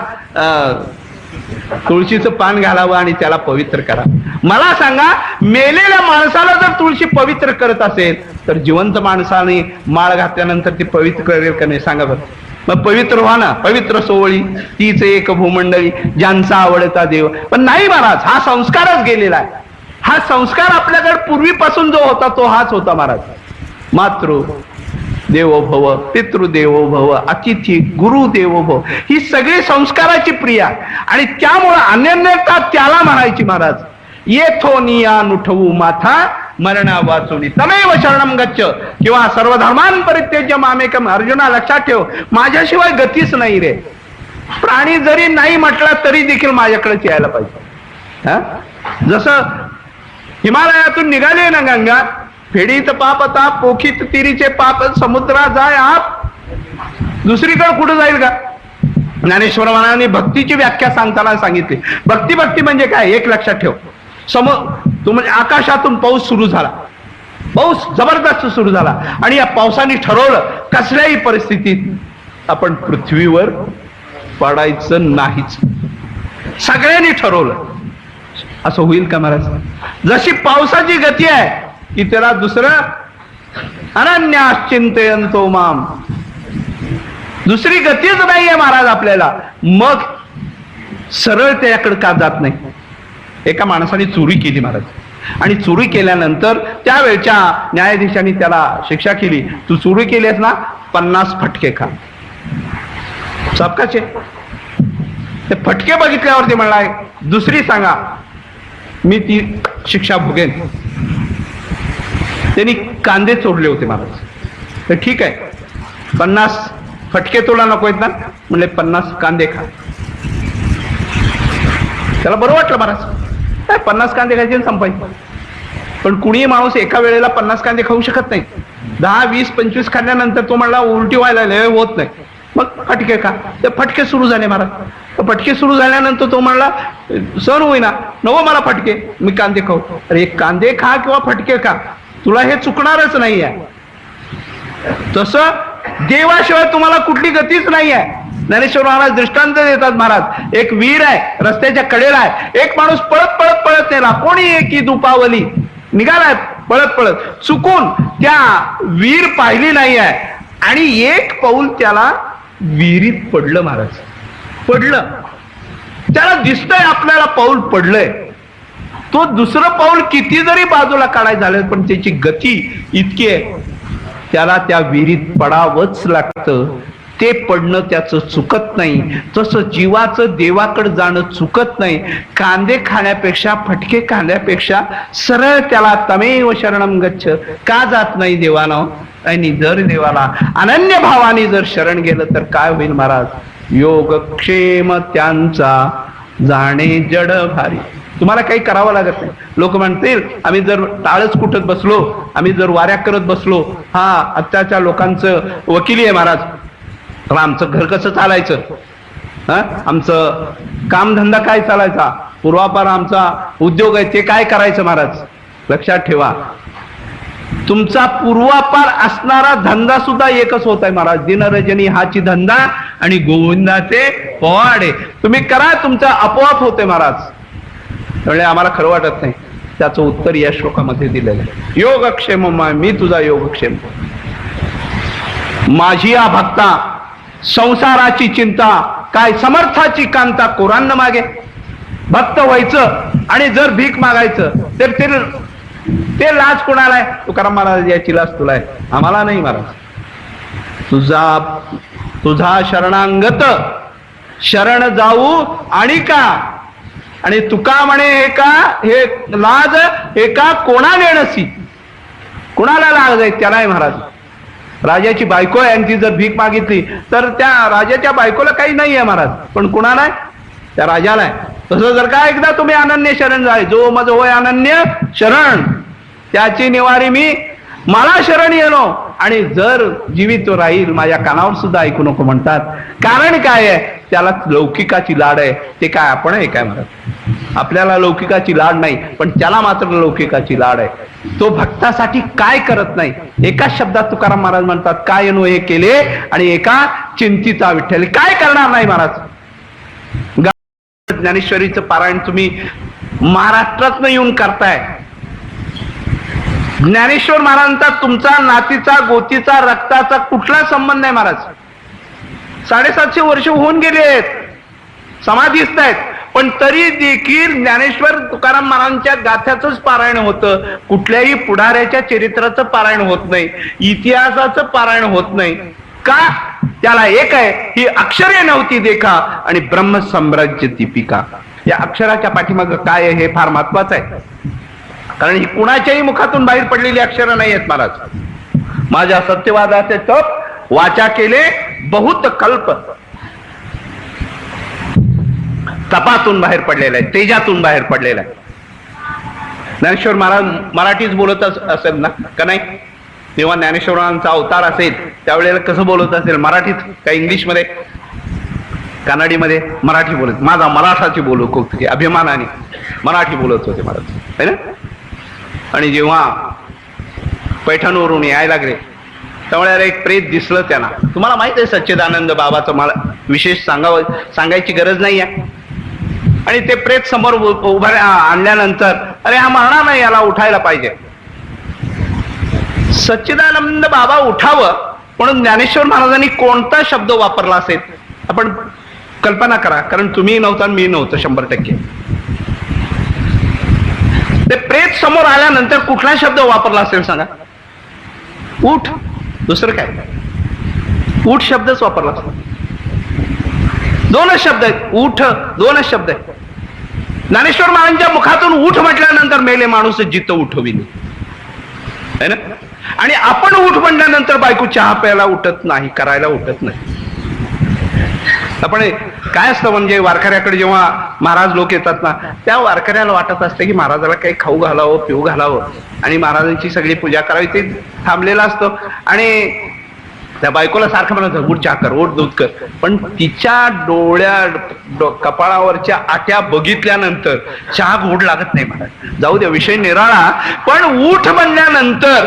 तुळशीचं पान घालावं आणि त्याला पवित्र करा. मला सांगा, मेलेल्या माणसाला जर तुळशी पवित्र करत असेल तर जिवंत माणसाने माळ घातल्यानंतर ती पवित्र करेल का नाही सांगा बरं. मग पवित्र व्हा ना, पवित्र सोवळी तीच एक भूमंडळी ज्यांचा आवडता देव. पण नाही महाराज, हा संस्कारच गेलेला आहे. हा संस्कार आपल्याकडे पूर्वीपासून जो होता तो हाच होता महाराज. मातृ देवो भव, पितृदेवो भव, अतिथी गुरु देवो भव, ही सगळी संस्काराची प्रिया. आणि त्यामुळे अनन्यता त्याला म्हणायची महाराज. येथोनिया नुठवू माथा मरणा वाचुनी तमेव शरणम गच्छ, किंवा सर्व धर्मान परित्यज्य मामेकम. अर्जुना लक्षात ठेव, माझ्याशिवाय गतीच नाही रे. प्राणी जरी नाही म्हटला तरी देखील माझ्याकडेच यायला पाहिजे. हा, जसं हिमालयातून निघाले ना गंगा, फेडीत पाप ताप पोखीत तिरीचे पाप समुद्रा जाय आप, दुसरीकडे कुठं जाईल का. ज्ञानेश्वर महाराजांनी भक्तीची व्याख्या सांगताना सांगितली. भक्ती भक्ती म्हणजे काय, एक लक्षात ठेव. म्हणजे आकाशातून पाऊस सुरू झाला, पाऊस जबरदस्त सुरू झाला आणि या पावसाने ठरवलं कसल्याही परिस्थितीत आपण पृथ्वीवर पडायचं नाहीच. सगळ्यांनी ठरवलं. असं होईल का महाराज. जशी पावसाची गती आहे की त्याला दुसरं अनन्याश्चिंतयन्तो माम, दुसरी गतीच नाहीये महाराज आपल्याला. मग सरळ त्याकडे का जात नाही. एका माणसाने चोरी केली महाराज, आणि चोरी केल्यानंतर त्यावेळच्या न्यायाधीशांनी त्याला शिक्षा केली. तू चोरी केलीस ना, 50 फटके खा. सबकाचे ते फटके बघितल्यावरती म्हणला दुसरी सांगा मी ती शिक्षा भोगेन. त्यांनी कांदे चोरले होते महाराज. तर ठीक आहे, 50 फटके तुला नको आहेत ना, म्हणले 50 कांदे खा. त्याला बरं वाटलं महाराज, 50 कांदे खायचे संपायचे. पण कुणीही माणूस एका वेळेला 50 कांदे खाऊ शकत नाही. 10, 20, 25 खाल्ल्यानंतर तो म्हणला उलटी व्हायला होत नाही, मग फटके खा. ते फटके सुरू झाले महाराज. फटके सुरू झाल्यानंतर तो म्हणला सण होईना, नको मला फटके, मी कांदे खाऊ. अरे कांदे खा किंवा फटके खा, तुला हे चुकणारच नाही आहे. तसं देवाशिवाय तुम्हाला कुठली गतीच नाही आहे. ज्ञानेश्वर महाराज दृष्टांत देतात महाराज. एक वीर आहे, रस्त्याच्या कडेला आहे. एक माणूस पळत पळत पळत नेला, कोणी एकी दुपावली निघालाय पळत पळत, चुकून त्या वीर पाहिली नाही आहे आणि एक पाऊल त्याला विहिरीत पडलं महाराज. पडलं, त्याला दिसतंय आपल्याला पाऊल पडलंय. तो दुसरं पाऊल किती जरी बाजूला काढायचं झालं पण त्याची गती इतकी आहे, त्याला त्या विहिरीत पडावंच लागतं. ते पडणं त्याचं चुकत नाही. तसं जीवाचं देवाकडे जाणं चुकत नाही. कांदे खाण्यापेक्षा, फटके खाण्यापेक्षा सरळ त्याला तमेव शरणम गच्छ का जात नाही देवानं. आणि जर देवाला अनन्य भावाने जर शरण गेलं तर काय होईल महाराज. योगक्षेम त्यांचा जाणे जड भारी. तुम्हाला काही करावं लागत नाही. लोक म्हणतील आम्ही जर टाळच कुटत बसलो, आम्ही जर वाऱ्या करत बसलो, हा आत्ताच्या लोकांचं वकिली आहे महाराज, तर आमचं घर कसं चालायचं, हा आमचं कामधंदा काय चालायचा, पूर्वापार आमचा उद्योग आहे ते काय करायचं महाराज. लक्षात ठेवा, तुमचा पूर्वापार असणारा धंदा सुद्धा एकच होत आहे महाराज. दिनरजनी हाची धंदा आणि गोविंदाचे पोवाडे. तुम्ही करा, तुमचा आपोआप होते महाराज. त्यामुळे आम्हाला खरं वाटत नाही. त्याचं उत्तर या श्लोकामध्ये दिलेलं आहे. योगक्षेम मी तुझा योगक्षेम. माझी या भक्ता संसाराची चिंता काय, समर्थाची कांता कोरांना मागे. भक्त व्हायचं आणि जर भीक मागायचं तर ते लाज कोणाला आहे. तुकाराम महाराज याची लाज तुला आहे, आम्हाला नाही महाराज. तुझा शरणांगत शरण जाऊ आणि का. आणि तुका म्हणे हे लाज एका कोणा नेणसी. कोणाला लाज आहे त्याला आहे महाराज. राजाची बायको आहे आणि ती जर भीक मागितली तर त्या राजाच्या बायकोला काही नाही आहे महाराज, पण कुणाला आहे, त्या राजाला आहे. तसं जर का एकदा तुम्ही अनन्य शरण जाय, जो मज होय अनन्य शरण त्याची निवारी मी मला शरण येणो आणि जर जीवित राहील माझ्या कानावर सुद्धा ऐकू नको म्हणतात. कारण काय आहे, त्याला लौकिकाची लाड आहे. ते काय आपण आहे काय म्हणत, आपल्याला लौकिकाची लाड नाही, पण त्याला मात्र लौकिकाची लाड आहे. तो भक्तासाठी काय करत नाही. एका शब्दात तुकाराम महाराज म्हणतात, काय येणो हे केले आणि एका चिंतीचा विठ्ठल. काय करणार नाही महाराज. ज्ञानेश्वरीचं पारायण तुम्ही महाराष्ट्रात येऊन करताय. ज्ञानेश्वर महाराजांचा तुमचा नातीचा गोतीचा रक्ताचा कुठला संबंध नाही महाराज. 750 वर्ष होऊन गेले आहेत, समाधीस्थ आहेत, पण तरी देखील ज्ञानेश्वर तुकाराम महाराजांच्या गाथ्याचंच पारायण होतं. कुठल्याही पुढाऱ्याच्या चरित्राचं पारायण होत नाही, इतिहासाचं पारायण होत नाही. का? त्याला एक आहे, ही अक्षरे नव्हती देखा आणि ब्रह्मसाम्राज्य दीपिका. या अक्षराच्या पाठीमाग काय आहे हे फार महत्वाचं आहे. कारण ही कुणाच्याही मुखातून बाहेर पडलेली अक्षरं नाही आहेत महाराज. माझ्या सत्यवादाचे तप वाचा केले बहुत कल्प, तपातून बाहेर पडलेला आहे, तेजातून बाहेर पडलेला आहे. ज्ञानेश्वर महाराज मराठीच बोलत असेल ना, का नाही? तेव्हा ज्ञानेश्वरांचा अवतार असेल त्यावेळेला कसं बोलत असेल? मराठीत का इंग्लिशमध्ये, कन्नडीमध्ये? मराठी बोलत. माझा मराठाची बोलू खूप अभिमानाने मराठी बोलत होते महाराज, है ना. आणि जेव्हा पैठणवरून यायला लागले त्यावेळेला एक प्रेत दिसलं त्यांना. तुम्हाला माहित आहे सच्चिदानंद बाबाचं, मला विशेष सांगायची गरज नाही आहे. आणि ते प्रेत समोर उभा आणल्यानंतर, अरे हा मरणार नाही, याला उठायला पाहिजे. सच्चिदानंद बाबा उठावं म्हणून ज्ञानेश्वर महाराजांनी कोणता शब्द वापरला असेल आपण कल्पना करा. कारण तुम्ही नव्हता मी नव्हतं 100%. ते प्रेत समोर आल्यानंतर कुठला शब्द वापरला असेल सांगा? उठ. दुसरं काय? उठ शब्दच वापरला असतो. दोनच शब्द आहेत, उठ, दोनच शब्द आहेत. ज्ञानेश्वर महाराजांच्या मुखातून उठ म्हटल्यानंतर मेले माणूस जिथं उठविली, है ना. आणि आपण उठ म्हटल्यानंतर बायको चहा प्यायला उठत नाही, करायला उठत नाही. आपण काय असतं म्हणजे वारकऱ्याकडे जेव्हा महाराज लोक येतात ना, त्या वारकऱ्याला वाटत असते की महाराजाला काही खाऊ घालावं, पिऊ घालावं आणि महाराजांची सगळी पूजा करावी. ते थांबलेलं असतं आणि त्या बायकोला सारखं म्हणत, उठ चहा कर, उठ दूध कर. पण तिच्या कपाळावरच्या आट्या बघितल्यानंतर चहा गोड लागत नाही महाराज. जाऊ द्या, विषय निराळा. पण उठ म्हणल्यानंतर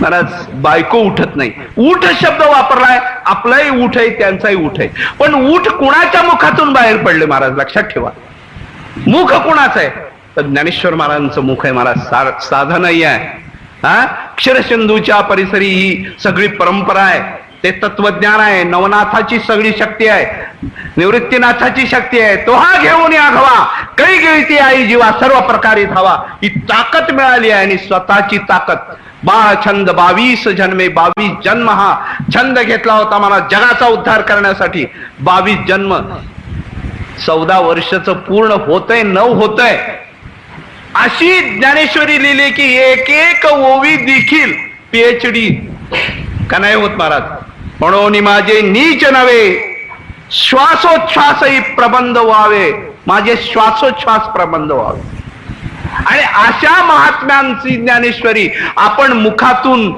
महाराज बायको उठत नाही. उठ शब्द वापरलाय, आपलाही उठ आहे, त्यांचाही उठ आहे. पण उठ कुणाच्या मुखातून बाहेर पडले महाराज? लक्षात ठेवा, मुख कुणाचं आहे? तर ज्ञानेश्वर महाराजांचं मुख आहे महाराज. साधन नाही आहे. अक्षरसिंधूच्या परिसरी ही सगळी परंपरा आहे, ते तत्वज्ञान आहे, नवनाथाची सगळी शक्ती आहे, निवृत्तीनाथाची शक्ती आहे. तो हा घेऊन आघवा, काही गिळती आई जीवा, सर्व प्रकारे धावा. ही ताकद मिळाली आहे. आणि स्वतःची ताकद. बाळ छंद 22 जन्मे, 22 जन्म हा छंद घेतला होता मला जगाचा उद्धार करण्यासाठी. 22 जन्म, 14 वर्षाचं पूर्ण होतंय, 9 होतंय. अशी ज्ञानेश्वरी लिहिली की एक एक ओवी देखील PhD का नाही होत महाराज. म्हणून माझे नीच नव्हे, श्वासोच्छ्वासही प्रबंध व्हावे, माझे श्वासोच्छ्वास प्रबंध व्हावे. आणि अशा महात्म्यांची ज्ञानेश्वरी आपण मुखातून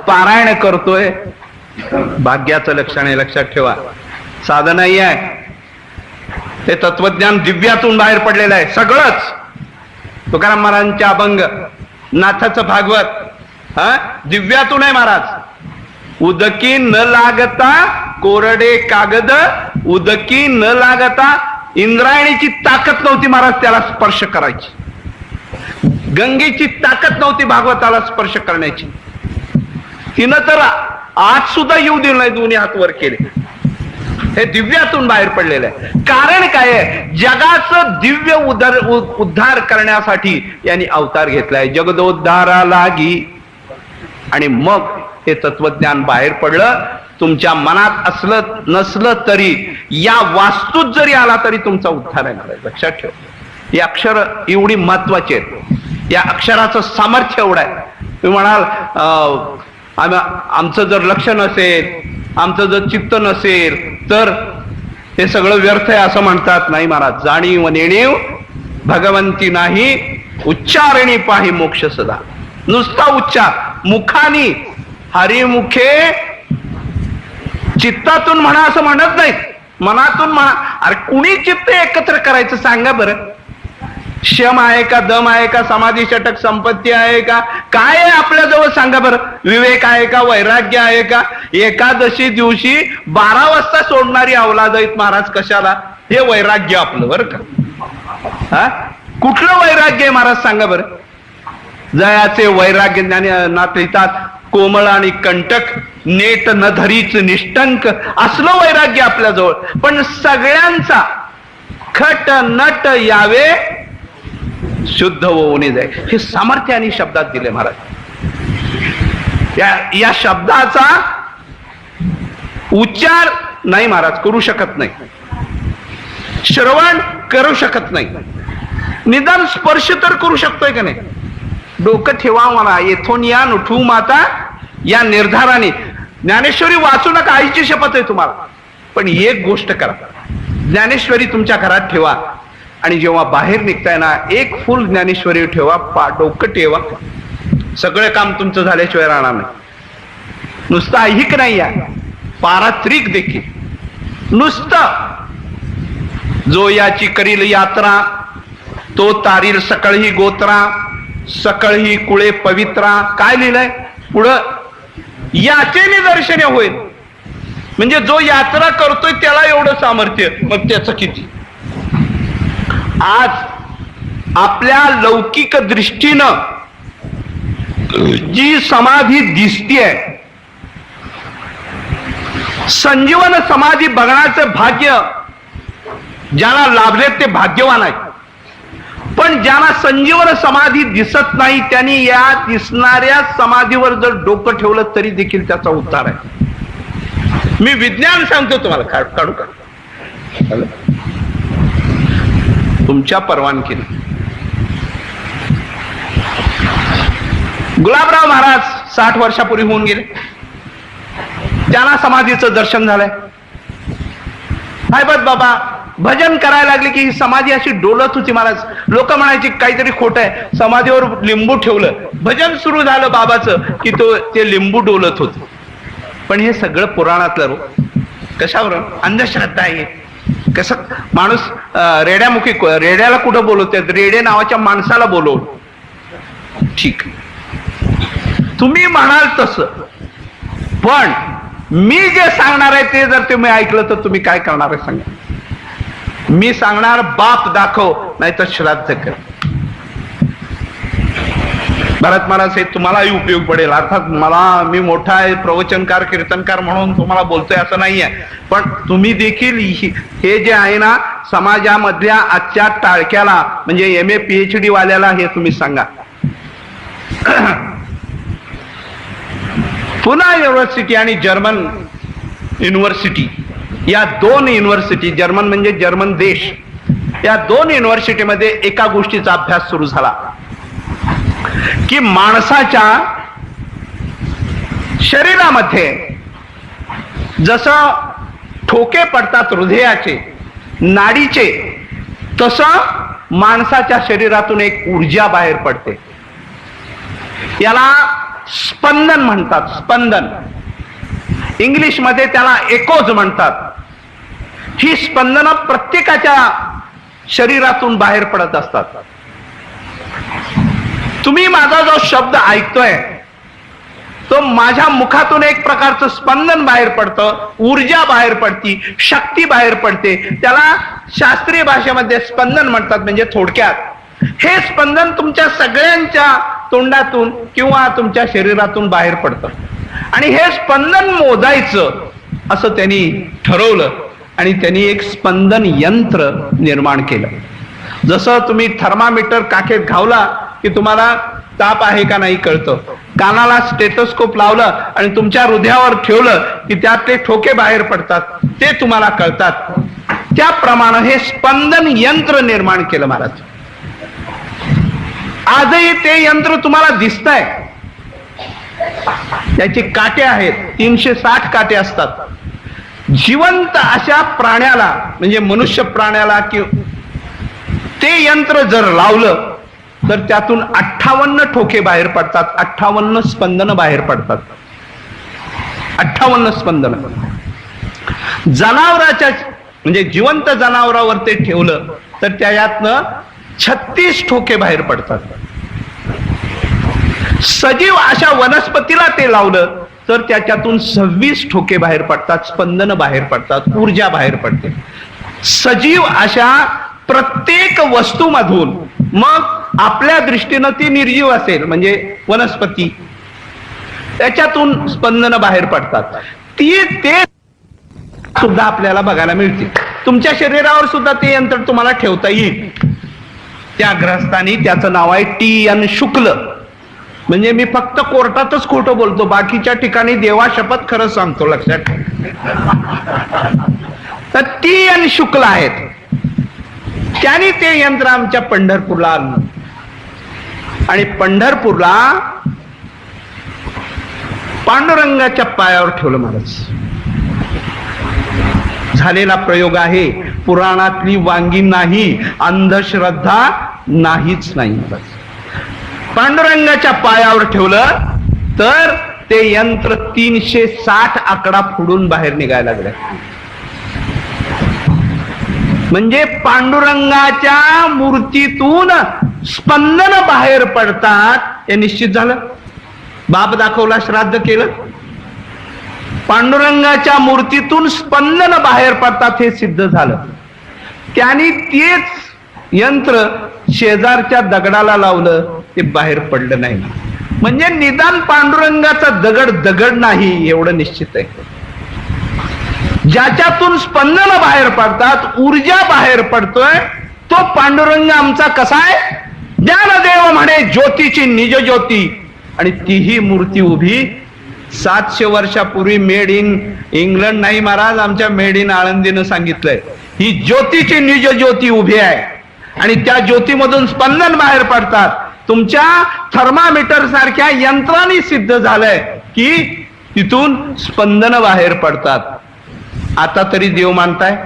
पारायण करतोय. भाग्याचं लक्षण आहे, लक्षात ठेवा. साधन नाही आहे, ते तत्वज्ञान दिव्यातून बाहेर पडलेलं आहे सगळंच. तुकाराम महाराजांच्या अभंग, नाथाचं भागवत दिव्यातून आहे महाराज. उदकी न लागता कोरडे कागद, उदकी न लागता. इंद्रायणीची ताकद नव्हती महाराज त्याला स्पर्श करायची, गंगेची ताकद नव्हती भागवताला स्पर्श करण्याची. तिनं तर आज सुद्धा येऊ दिलं नाही, दोन्ही हात वर केले. हे दिव्यातून बाहेर पडलेलं आहे. कारण काय आहे? जगाचं दिव्य उद्धार करण्यासाठी यांनी अवतार घेतलाय, जगदोद्धारा लागी. आणि मग हे तत्वज्ञान बाहेर पडलं. तुमच्या मनात असलं नसलं तरी, या वास्तूत जरी आला तरी तुमचा उद्धार आहे महाराज. लक्षात ठेव, ही अक्षर एवढी महत्वाची आहेत. या अक्षराचं सामर्थ्य एवढं आहे. तुम्ही म्हणाल आमचं जर लक्ष नसेल, आमचं जर चित्त नसेल तर हे सगळं व्यर्थ आहे असं म्हणतात. नाही महाराज, जाणीव नेणीव भगवंती नाही, उच्चारणी पाही मोक्ष सदा. नुसता उच्चार मुखानी, हरिमुखे, चित्तातून म्हणा असं म्हणत नाहीत, मनातून म्हणा. अरे कुणी चित्त एकत्र करायचं सांगा बरं. शम आहे का, दम आहे का, समाधी षटक संपत्ती आहे का, काय आहे आपल्या जवळ सांगा बरं. विवेक आहे का, वैराग्य आहे का. एकादशी दिवशी 12 वाजता सोडणारी अवलाद आहेत महाराज कशाला. हे वैराग्य आपलं बरं का. हा कुठलं वैराग्य आहे महाराज सांगा बरं. जयाचे वैराग्य ज्ञानात लिहितात, कोमळ आणि कंटक नेट न धरीच निष्टंक, असलं वैराग्य आपल्याजवळ. पण सगळ्यांचा खट नट यावे शुद्ध होऊन जाय, हे सामर्थ्य आणि शब्दात दिले महाराज. या शब्दाचा उच्चार नाही महाराज करू शकत नाही, श्रवण करू शकत नाही, निदान स्पर्श तर करू शकतोय का नाही. डोकं ठेवा मला, येथून या उठू माता या निर्धाराने. ज्ञानेश्वरी वाचू नका, आईची शपथ आहे तुम्हाला. पण एक गोष्ट करा, ज्ञानेश्वरी तुमच्या घरात ठेवा आणि जेव्हा बाहेर निघताय ना, एक फुल ज्ञानेश्वरी ठेवा, डोकं ठेवा. सगळं काम तुमचं झाल्याशिवाय राहणार नाही. नुसतं ऐहिक नाही या, पारात्रिक देखील. नुसतं जो याची करील यात्रा, तो तारील सकळ ही गोत्रा, सकळ ही कुळे पवित्रा. काय लिहिलंय पुढं, याचे निदर्शने होईल. म्हणजे जो यात्रा करतोय त्याला एवढं सामर्थ्य, मग त्याचं किती. आज आपल्या लौकिक दृष्टीनं जी समाधी दिसतीये, संजीवन समाधी बघण्याचं भाग्य ज्याला लाभले ते भाग्यवान आहे. पण ज्यांना संजीवन समाधी दिसत नाही त्यांनी या दिसणाऱ्या समाधीवर जर डोकं ठेवलं तरी देखील त्याचा उद्धार आहे. मी विज्ञान सांगतो तुम्हाला, काढू का तुमच्या परवानगीने. गुलाबराव महाराज 60 वर्षापूर्वी होऊन गेले, त्यांना समाधीचं दर्शन झालंय. भाईबत बाबा भजन करायला लागले की ही समाधी अशी डोलत होती महाराज. लोक म्हणायची काहीतरी खोट आहे, समाधीवर लिंबू ठेवलं, भजन सुरू झालं बाबाचं की ते लिंबू डोलत होत. पण हे सगळं पुराणातलं रो, कशावर अंधश्रद्धा आहे. कसं माणूस रेड्यामुखी, रेड्याला कुठं बोलवतात, रेडे नावाच्या माणसाला बोलवलं. ठीक तुम्ही म्हणाल तसं, पण मी जे सांगणार आहे ते जर तुम्ही ऐकलं तर तुम्ही काय करणार आहे सांगा. मी सांगणार बाप दाखव नाही तर श्राद्ध कर. भरत महाराज हे तुम्हालाही उपयोग पडेल. अर्थात मी मोठा आहे प्रवचनकार कीर्तनकार म्हणून तुम्हाला बोलतोय असं नाहीये, पण तुम्ही देखील हे जे आहे ना समाजामधल्या आजच्या टाळक्याला म्हणजे MA PhD वाल्याला हे तुम्ही सांगा. पुना युनिव्हर्सिटी आणि जर्मन युनिव्हर्सिटी या 2 युनिव्हर्सिटी, जर्मन म्हणजे जर्मन देश, या 2 युनिव्हर्सिटीमध्ये एका गोष्टीचा अभ्यास सुरू झाला की माणसाच्या शरीरामध्ये जसं ठोके पडतात हृदयाचे, नाडीचे, तसं माणसाच्या शरीरातून एक ऊर्जा बाहेर पडते. याला स्पंदन म्हणतात. स्पंदन इंग्लिशमध्ये त्याला एकोज म्हणतात. ही स्पंदनं प्रत्येकाच्या शरीरातून बाहेर पडत असतात. तुम्ही माझा जो शब्द ऐकतोय तो माझ्या मुखातून एक प्रकारचं स्पंदन बाहेर पडतं, ऊर्जा बाहेर पडती, शक्ती बाहेर पडते. त्याला शास्त्रीय भाषेमध्ये स्पंदन म्हणतात. म्हणजे थोडक्यात हे स्पंदन तुमच्या सगळ्यांच्या तोंडातून किंवा तुमच्या शरीरातून बाहेर पडतं आणि हे स्पंदन मोजायचं असं त्यांनी ठरवलं आणि त्यांनी एक स्पंदन यंत्र निर्माण केलं. जसं तुम्ही थर्मामीटर काखेत घावला की तुम्हाला ताप आहे का नाही कळतं, कानाला स्टेथोस्कोप लावलं आणि तुमच्या हृदयावर ठेवलं की त्यातले ठोके बाहेर पडतात ते तुम्हाला कळतात. त्याप्रमाणे हे स्पंदन यंत्र निर्माण केलं महाराज. आजही ते यंत्र तुम्हाला दिसतंय. त्याचे काटे आहेत, 360 काटे असतात. जिवंत अशा प्राण्याला म्हणजे मनुष्य प्राण्याला कि ते यंत्र जर लावलं तर त्यातून 58 ठोके बाहेर पडतात, 58 स्पंदन बाहेर पडतात, 58 स्पंदन. जनावराच्या म्हणजे जिवंत जनावरावर ते ठेवलं तर त्याच्यातनं 36 ठोके बाहेर पडतात. सजीव अशा वनस्पतीला ते लावलं तर त्याच्यातून 26 ठोके बाहेर पडतात, स्पंदन बाहेर पडतात, ऊर्जा बाहेर पडते. सजीव अशा प्रत्येक वस्तूमधून, मग आपल्या दृष्टीनं ती निर्जीव असेल म्हणजे वनस्पती, त्याच्यातून स्पंदन बाहेर पडतात. ते सुद्धा आपल्याला बघायला मिळते. तुमच्या शरीरावर सुद्धा ते यंत्र तुम्हाला ठेवता येईल. त्या ग्रहस्थानी त्याचं नाव आहे TN शुक्ल. म्हणजे मी फक्त कोर्टातच खोटं बोलतो, बाकीच्या ठिकाणी देवा शपथ खरं सांगतो, लक्षात ठेवा. तर TN शुक्ल आहेत. त्याने ते यंत्र आमच्या पंढरपूरला आणलं आणि पंढरपूरला पांडुरंगाच्या पायावर ठेवलं महाराज. झालेला प्रयोग आहे, पुराणातली वांगी नाही, अंधश्रद्धा नाहीच नाही. पांडुरंगाच्या पायावर ठेवलं तर ते यंत्र 360 आकडा फोडून बाहेर निघायला लागले. म्हणजे पांडुरंगाच्या मूर्तीतून स्पंदन बाहेर पडतात हे निश्चित झालं. बाप दाखवला, श्राद्ध केलं, पांडुरंगाच्या मूर्तीतून स्पंदन बाहेर पडतात हे सिद्ध झालं. त्याने तेच यंत्र शेजारच्या दगडाला लावलं, ते बाहेर पडलं नाही. म्हणजे निदान पांडुरंगाचा दगड नाही एवढं निश्चित आहे. ज्याच्यातून स्पंदन बाहेर पडतात, ऊर्जा बाहेर पडतोय, तो पांडुरंग आमचा कसा आहे? ज्ञानदेव म्हणे ज्योतीची निज ज्योती. आणि तीही मूर्ती उभी 700 वर्षापूर्वी मेड इन इंग्लंड नाही महाराज, आमच्या मेड इन आळंदीनं सांगितलंय. ही ज्योतीची निज ज्योती उभी आहे आणि त्या ज्योतीमधून स्पंदन बाहेर पडतात. तुमच्या थर्मामीटर सारख्या यंत्राने सिद्ध झालंय की तिथून स्पंदन बाहेर पडतात. आता तरी देव मानताय?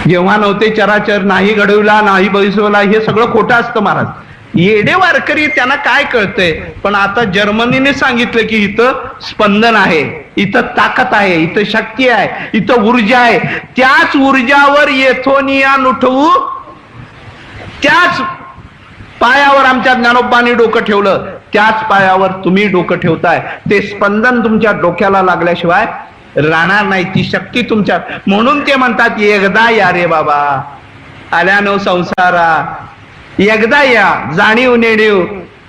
जेव्हा नव्हते चराचर, नाही घडवला, नाही बळीसवला, हे सगळं खोटं असतं महाराज. येडे वारकरी त्यांना काय कळतंय. पण आता जर्मनीने सांगितलं की इथं स्पंदन आहे, इथं ताकद आहे, इथं शक्ती आहे, इथं ऊर्जा आहे. त्याच ऊर्जावर येथोनियान उठवू, त्याच पायावर आमच्या ज्ञानोबांनी डोकं ठेवलं, त्याच पायावर तुम्ही डोकं ठेवताय. ते स्पंदन तुमच्या डोक्याला लागल्याशिवाय राहणार नाही, ती शक्ती तुमच्या. म्हणून ते म्हणतात एकदा या रे बाबा, आल्यानो संसारा, एकदा या, जाणीव नेणीव.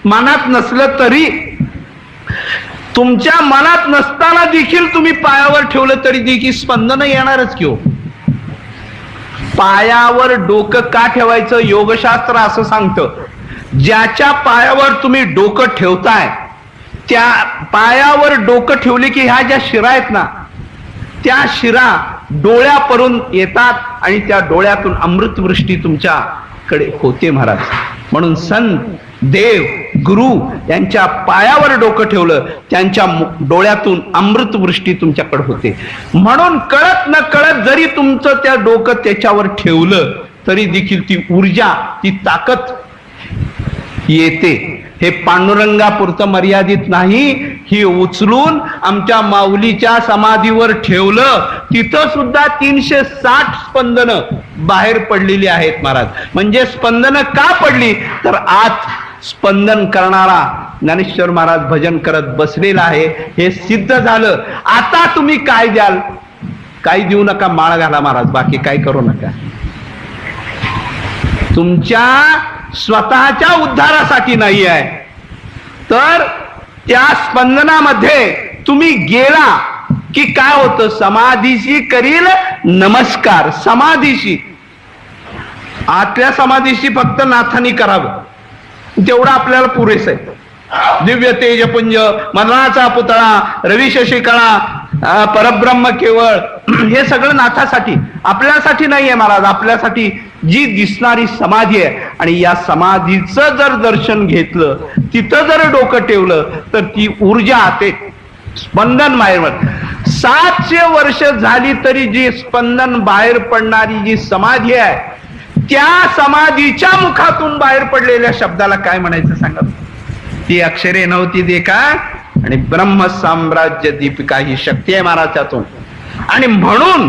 मनात नसलं तरी, तुमच्या मनात नसताना देखील तुम्ही पायावर ठेवलं तरी देखील स्पंदन येणारच की हो. पायावर डोकं का ठेवायचं? योगशास्त्र असं सांगतं, ज्याच्या पायावर तुम्ही डोकं ठेवताय त्या पायावर डोकं ठेवले की ह्या ज्या शिरा आहेत ना, त्या शिरा डोळ्यापर्यंत येतात आणि त्या डोळ्यातून अमृतवृष्टी तुमच्याकडे होते महाराज. म्हणून संत, देव, गुरु यांच्या पायावर डोकं ठेवलं, त्यांच्या डोळ्यातून अमृतवृष्टी तुमच्याकडे होते. म्हणून कळत न कळत जरी तुमचं त्या डोकं त्याच्यावर ठेवलं तरी देखील ती ऊर्जा, ती ताकद येते. हे पांडुरंगापुरतं मर्यादित नाही, ही उचलून आमच्या माऊलीच्या समाधीवर ठेवलं, तिथं सुद्धा 360 स्पंदन बाहेर पडलेली आहेत महाराज. म्हणजे स्पंदन का पडली तर आत स्पंदन करणारा ज्ञानेश्वर महाराज भजन करत बसलेला आहे, हे सिद्ध झालं. आता तुम्ही काय द्याल? काही देऊ नका, माळ घाला महाराज, बाकी काय करू नका. तुमच्या स्वतःच्या उद्धारासाठी नाही आहे, तर त्या स्पंदनामध्ये तुम्ही गेला की काय होतं? समाधीशी करील नमस्कार. समाधीशी, आतल्या समाधीशी फक्त नाथानी करावं, तेवढं आपल्याला पुरेस आहे. दिव्य तेजपुंज, मरणाचा पुतळा, रवी शशिकळा, परब्रह्म केवळ, हे सगळं नाथासाठी, आपल्यासाठी नाही आहे महाराज. आपल्यासाठी जी दिसणारी समाधी आहे, आणि या समाधीचं जर दर्शन घेतलं, तिथं जर डोकं ठेवलं तर ती ऊर्जा, ते स्पंदन बाहेर. 700 वर्ष झाली तरी जी स्पंदन बाहेर पडणारी जी समाधी आहे त्या समाधीच्या मुखातून बाहेर पडलेल्या शब्दाला काय म्हणायचं सांगा. ती अक्षरे नव्हती दे का, आणि ब्रह्म साम्राज्य दीपिका ही शक्ती आहे महाराज त्यातून. आणि म्हणून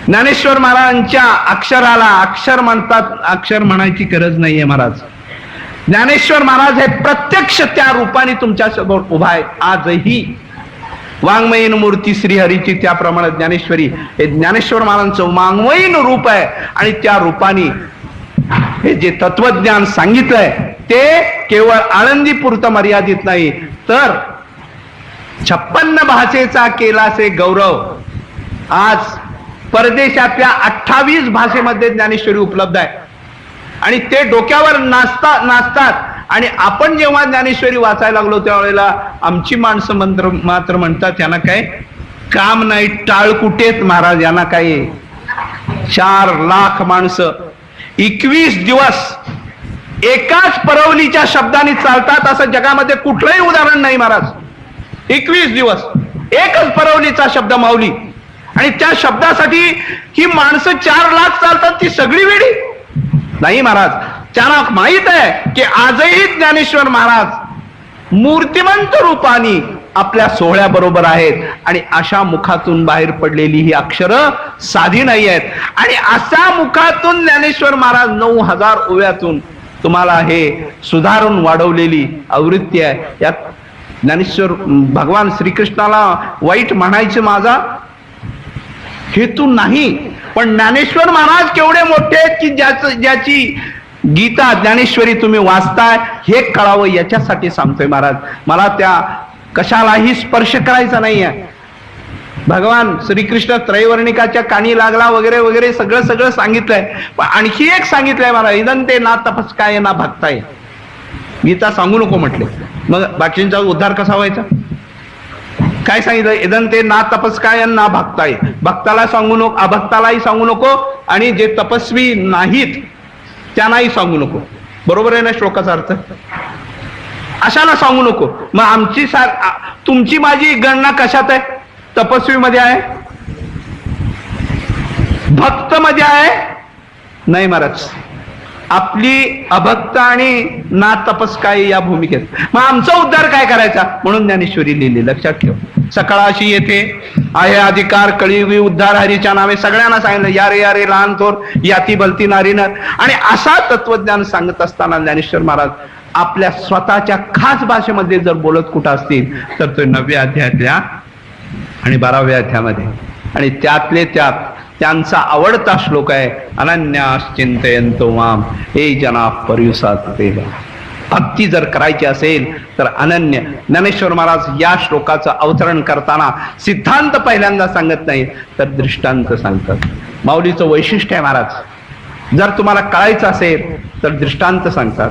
ज्ञानेश्वर महाराजांच्या अक्षराला अक्षर म्हणतात, अक्षर म्हणायची गरज नाहीये महाराज. ज्ञानेश्वर महाराज हे प्रत्यक्ष त्या रूपाने तुमच्या समोर उभा आहे. आजही वाङ्मयीन मूर्ती श्रीहरीची त्याप्रमाणे ज्ञानेश्वरी हे ज्ञानेश्वर महाराजांचं वाङ्मयीन रूप आहे. आणि त्या रूपाने हे जे तत्वज्ञान सांगितलंय ते केवळ आळंदी पुरतं मर्यादित नाही, तर 56 भाषेचा केलासे गौरव. आज परदेशातल्या 28 भाषेमध्ये ज्ञानेश्वरी उपलब्ध आहे. आणि ते डोक्यावर नाचतात. आणि आपण जेव्हा ज्ञानेश्वरी वाचायला लागलो त्यावेळेला आमची माणसं मात्र म्हणतात यांना काय काम नाही, टाळकुटेत महाराज, यांना काय 4 लाख माणसं 21 दिवस एकाच परवलीच्या शब्दाने चालतात असं जगामध्ये कुठलंही उदाहरण नाही महाराज. 21 दिवस एकच परवलीचा शब्द माऊली, आणि त्या शब्दासाठी ही माणसं 4 लाख चालतात. ती सगळी वेळी नाही महाराज. त्यांना माहित आहे की आजही ज्ञानेश्वर महाराज मूर्तिमंत रूपाने आपल्या सोहळ्याबरोबर आहेत. आणि अशा मुखातून बाहेर पडलेली ही अक्षरं साधी नाही आहेत. आणि अशा मुखातून ज्ञानेश्वर महाराज 9000 ओव्यातून तुम्हाला हे सुधारून वाढवलेली आवृत्ती आहे. यात ज्ञानेश्वर भगवान श्रीकृष्णाला वाईट म्हणायचे माझा हेतू नाही, पण ज्ञानेश्वर महाराज केवढे मोठे आहेत की ज्याची गीता ज्ञानेश्वरी तुम्ही वाचताय हे कळावं याच्यासाठी सांगतोय महाराज. मला त्या कशालाही स्पर्श करायचा नाहीये. भगवान श्रीकृष्ण त्रैवर्णिकाच्या कानी लागला वगैरे वगैरे सगळं सांगितलंय. पण आणखी एक सांगितलंय महाराज, इदंते ना तपस्काय ना भक्ताय. गीता सांगू नको म्हटले, मग बाकींचा उद्धार कसा व्हायचा? काय सांगितलं? इदंते ना तपस्काय ना भक्ताय. भक्ताला सांगू नको, अभक्तालाही सांगू नको, आणि जे तपस्वी नाहीत त्यांनाही सांगू नको. बरोबर आहे ना श्लोकाचा अर्थ? अशाला सांगू नको. मग आमची तुमची माझी गणना कशात आहे? तपस्वी मध्ये आहे, भक्त मध्ये आहे? नाही महाराज, आपली अभक्त आणि ना तपस्काय या भूमिकेत. मग आमचा उद्धार काय करायचा? म्हणून ज्ञानेश्वरी लिहिली. लक्षात ठेव. सकाळाशी येथे आहे अधिकार कळीवी उद्धार हरीच्या नावे. सगळ्यांना सांगितलं यारे यारे लहान थोर याती भलती नारीनं. आणि असा तत्वज्ञान सांगत असताना ज्ञानेश्वर महाराज आपल्या स्वतःच्या खास भाषेमध्ये जर बोलत कुठं असतील तर तो 9व्या अध्यायातल्या आणि 12व्या अध्यायामध्ये. आणि त्यातले त्यात त्यांचा आवडता श्लोक आहे अनन्याश्चिंतयन्तो माम हे जना पर्युसात देव. भक्ती जर करायची असेल तर अनन्य. ज्ञानेश्वर महाराज या श्लोकाचं अवतरण करताना सिद्धांत पहिल्यांदा सांगत नाही तर दृष्टांत सांगतात. माऊलीचं वैशिष्ट्य आहे महाराज. जर तुम्हाला कळायचं असेल तर दृष्टांत सांगतात.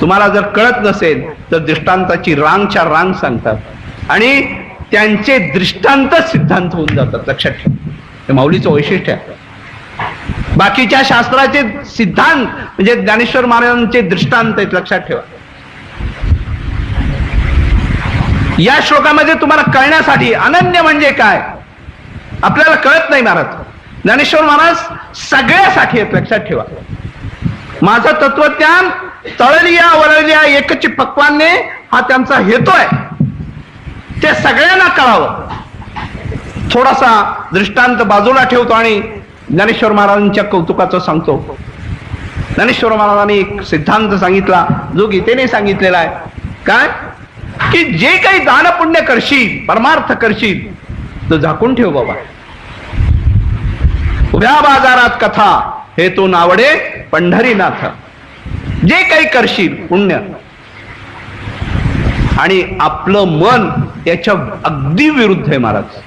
तुम्हाला जर कळत नसेल तर दृष्टांताची रांगच्या रांग सांगतात. आणि त्यांचे दृष्टांत सिद्धांत होऊन जातात. लक्षात ठेवा, हे माऊलीचं वैशिष्ट्य आहे. बाकीच्या शास्त्राचे सिद्धांत म्हणजे ज्ञानेश्वर महाराजांचे दृष्टांत आहेत. लक्षात ठेवा. या श्लोकामध्ये तुम्हाला कळण्यासाठी अनन्य म्हणजे काय आपल्याला कळत नाही महाराज. ज्ञानेश्वर महाराज सगळ्यासाठी आहेत. लक्षात ठेवा. माझं तत्वज्ञान तळलिया वळलिया एकची पक्वाने हा त्यांचा हेतू आहे. ते सगळ्यांना कळावं. थोडासा दृष्टांत बाजूला ठेवतो आणि ज्ञानेश्वर महाराजांच्या कौतुकाचं सांगतो. ज्ञानेश्वर महाराजांनी एक सिद्धांत सांगितला जो गीतेने सांगितलेला आहे. काय? की जे काही दान पुण्य करशील, परमार्थ करशील तर झाकून ठेव बाबा. उभ्या बाजारात कथा हे तो नावडे पंढरीनाथ. जे काही करशील पुण्य, आणि आपलं मन त्याच्या अगदी विरुद्ध आहे महाराज.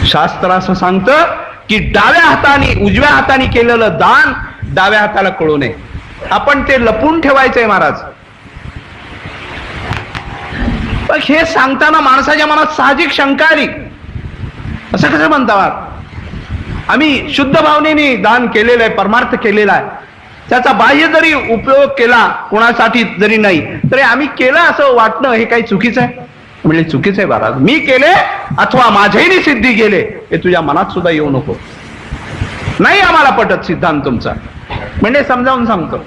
शास्त्र असं सांगतं की डाव्या हाताने उजव्या हाताने केलेलं दान डाव्या हाताला कळू नये. आपण ते लपून ठेवायचंय महाराज. पण हे सांगताना माणसाच्या मनात साहजिक शंका आली. असं कसं म्हणतात? आम्ही शुद्ध भावनेने दान केलेलं आहे, परमार्थ केलेला आहे, त्याचा बाह्य जरी उपयोग केला कोणासाठी जरी नाही तरी आम्ही केलं असं वाटणं हे काही चुकीचं आहे? म्हणजे चुकीचं आहे महाराज. मी केले अथवा माझ्याही सिद्धी गेले हे तुझ्या मनात सुद्धा येऊ नको. नाही आम्हाला पटत सिद्धांत तुमचा. म्हणजे समजावून सांगतो.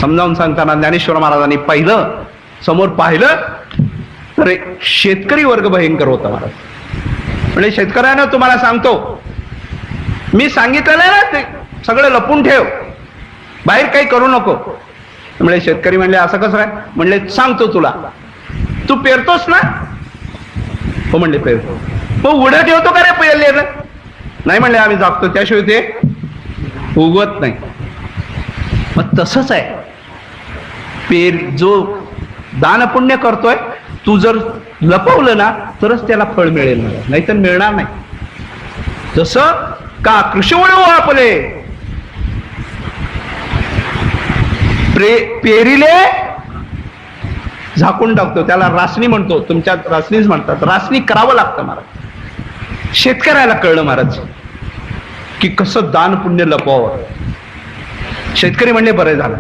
समजावून सांगताना ज्ञानेश्वर महाराजांनी समोर पाहिलं तर शेतकरी वर्ग भयंकर होता महाराज. म्हणजे शेतकऱ्यांना तुम्हाला सांगतो, मी सांगितलेलं आहे ना ते सगळं लपून ठेव, बाहेर काही करू नको. म्हणजे शेतकरी म्हणले असं कसं काय? म्हणले सांगतो तुला, तू पेरतोस ना? हो म्हणले पेरतो. मग उडं ठेवतो का रे पेरलेलं? नाही म्हणले आम्ही जागतो, त्याशिवाय ते उगवत नाही. मग तसंच आहे, जो दान पुण्य करतोय, तू जर लपवलं ना तरच त्याला फळ मिळेल, नाहीतर मिळणार नाही. जसं का कृषीवळ आपले पेरीले झाकून टाकतो, त्याला रासनी म्हणतो, तुमच्यात रासनीच म्हणतात. रासनी करावं लागतं महाराज. शेतकऱ्याला कळलं महाराज की कसं दान पुण्य लपवावं. शेतकरी म्हणले बरं झालं.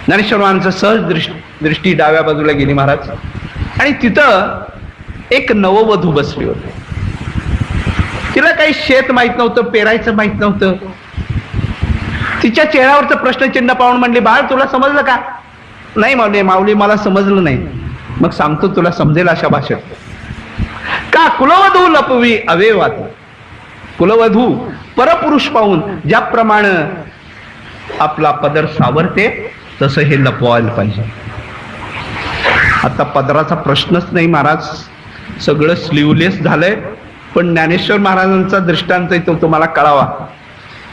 ज्ञानेश्वर महाराजांचं सहज दृष्टी डाव्या बाजूला गेली महाराज, आणि तिथं एक नववधू बसली होती. तिला काही शेत माहित नव्हतं, पेरायचं माहित नव्हतं. तिच्या चेहऱ्यावरचं प्रश्नचिन्ह पाहून म्हणली, बाळ तुला समजलं का? नाही माऊली मला समजलं नाही. मग सांगतो तुला समजेल अशा भाषेत. का कुलवधू लपवी अवेवात. कुलवधू परपुरुष पाहून ज्याप्रमाणे आपला पदर सावरते तसं हे लपवायला पाहिजे. आता पदराचा प्रश्नच नाही महाराज, सगळं स्लीवलेस झालंय. पण ज्ञानेश्वर महाराजांचा दृष्टांत तो तुम्हाला कळावा.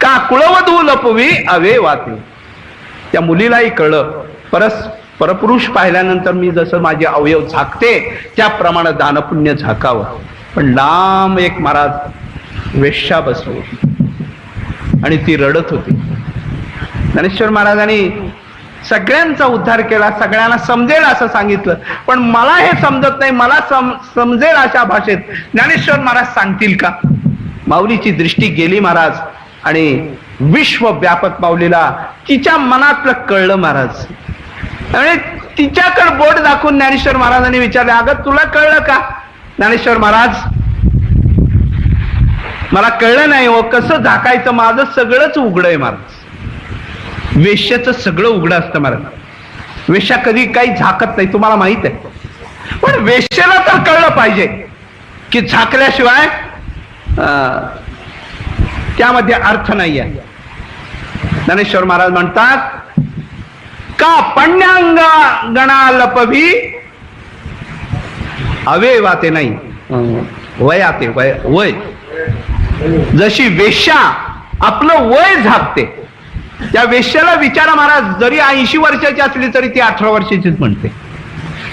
का कुळवधू लपवी अवे वाते. त्या मुलीलाही कळलं, परपुरुष पाहिल्यानंतर मी जसं माझे अवयव झाकते त्याप्रमाणे दानपुण्य झाकावं. पण लांब एक महाराज वेश्या बसली आणि ती रडत होती. ज्ञानेश्वर महाराजांनी सगळ्यांचा उद्धार केला, सगळ्यांना समजेल असं सांगितलं. पण मला हे समजत नाही, मला समजेल अशा भाषेत ज्ञानेश्वर महाराज सांगतील का? माऊलीची दृष्टी गेली महाराज, आणि विश्वव्यापक माऊलीला तिच्या मनातलं कळलं महाराज. आणि तिच्याकडे बोट दाखवून ज्ञानेश्वर महाराजांनी विचारले, अगं तुला कळलं का? ज्ञानेश्वर महाराज, मला कळलं नाही हो, कसं झाकायचं? माझं सगळंच उघड आहे महाराज. वेश्याचं सगळं उघडं असतं महाराज. वेश्या कधी काही झाकत नाही, तुम्हाला माहित आहे. पण वेश्याला तर कळलं पाहिजे की झाकल्याशिवाय त्यामध्ये अर्थ नाही आहे. ज्ञानेश्वर महाराज म्हणतात, का पण्यांगा गणा लपवी अवे वाते नाही वयाते वय. जशी वेश्या आपलं वय झाकते, त्या वेश्याला विचारा महाराज, जरी 80 वर्षाची असली तरी ती 18 वर्षाचीच म्हणते,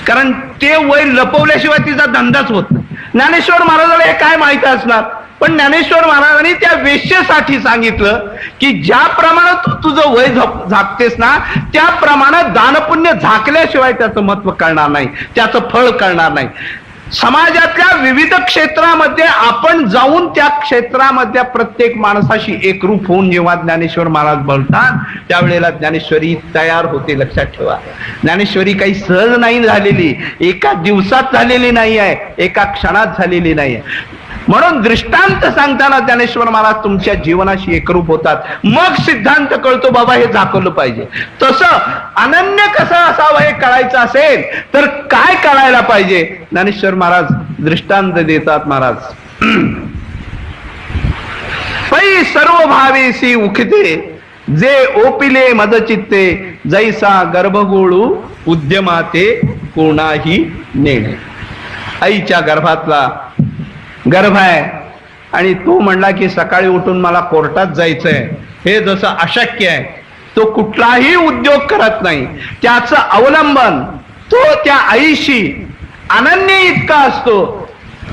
कारण ते वय लपवल्याशिवाय तिचा धंदाच होत नाही. ज्ञानेश्वर महाराजाला हे काय माहिती असणार? पण ज्ञानेश्वर महाराजांनी त्या वेश्येसाठी सांगितलं की ज्याप्रमाणे तू तुझं वय झाकतेस ना, त्याप्रमाणे दानपुण्य झाकल्याशिवाय त्याचं महत्व कळणार नाही, त्याचं फळ कळणार नाही. समाजातल्या विविध क्षेत्रामध्ये आपण जाऊन त्या क्षेत्रामधल्या प्रत्येक माणसाशी एकरूप होऊन जेव्हा ज्ञानेश्वर महाराज बोलतात त्यावेळेला ज्ञानेश्वरी तयार होते. लक्षात ठेवा, ज्ञानेश्वरी काही सहज नाही झालेली, एका दिवसात झालेली नाही आहे, एका क्षणात झालेली नाही आहे. म्हणून दृष्टांत सांगताना ज्ञानेश्वर महाराज तुमच्या जीवनाशी एकरूप होतात. मग सिद्धांत कळतो, बाबा हे झाकवलं पाहिजे. तसं अनन्य कसं असावं हे कळायचं असेल तर काय कळायला पाहिजे? ज्ञानेश्वर महाराज दृष्टांत देतात. महाराज, पै सर्व भावेसी उखते, जे ओपिले मदचित्ते, जैसा गर्भगोळू उद्यमाते कोणाही नेणे. आईच्या गर्भातला गर्भ आहे आणि तो म्हणला की सकाळी उठून मला कोर्टात जायचंय, हे जसं अशक्य आहे. तो कुठलाही उद्योग करत नाही, त्याचं अवलंबन तो त्या आईशी अनन्य इतका असतो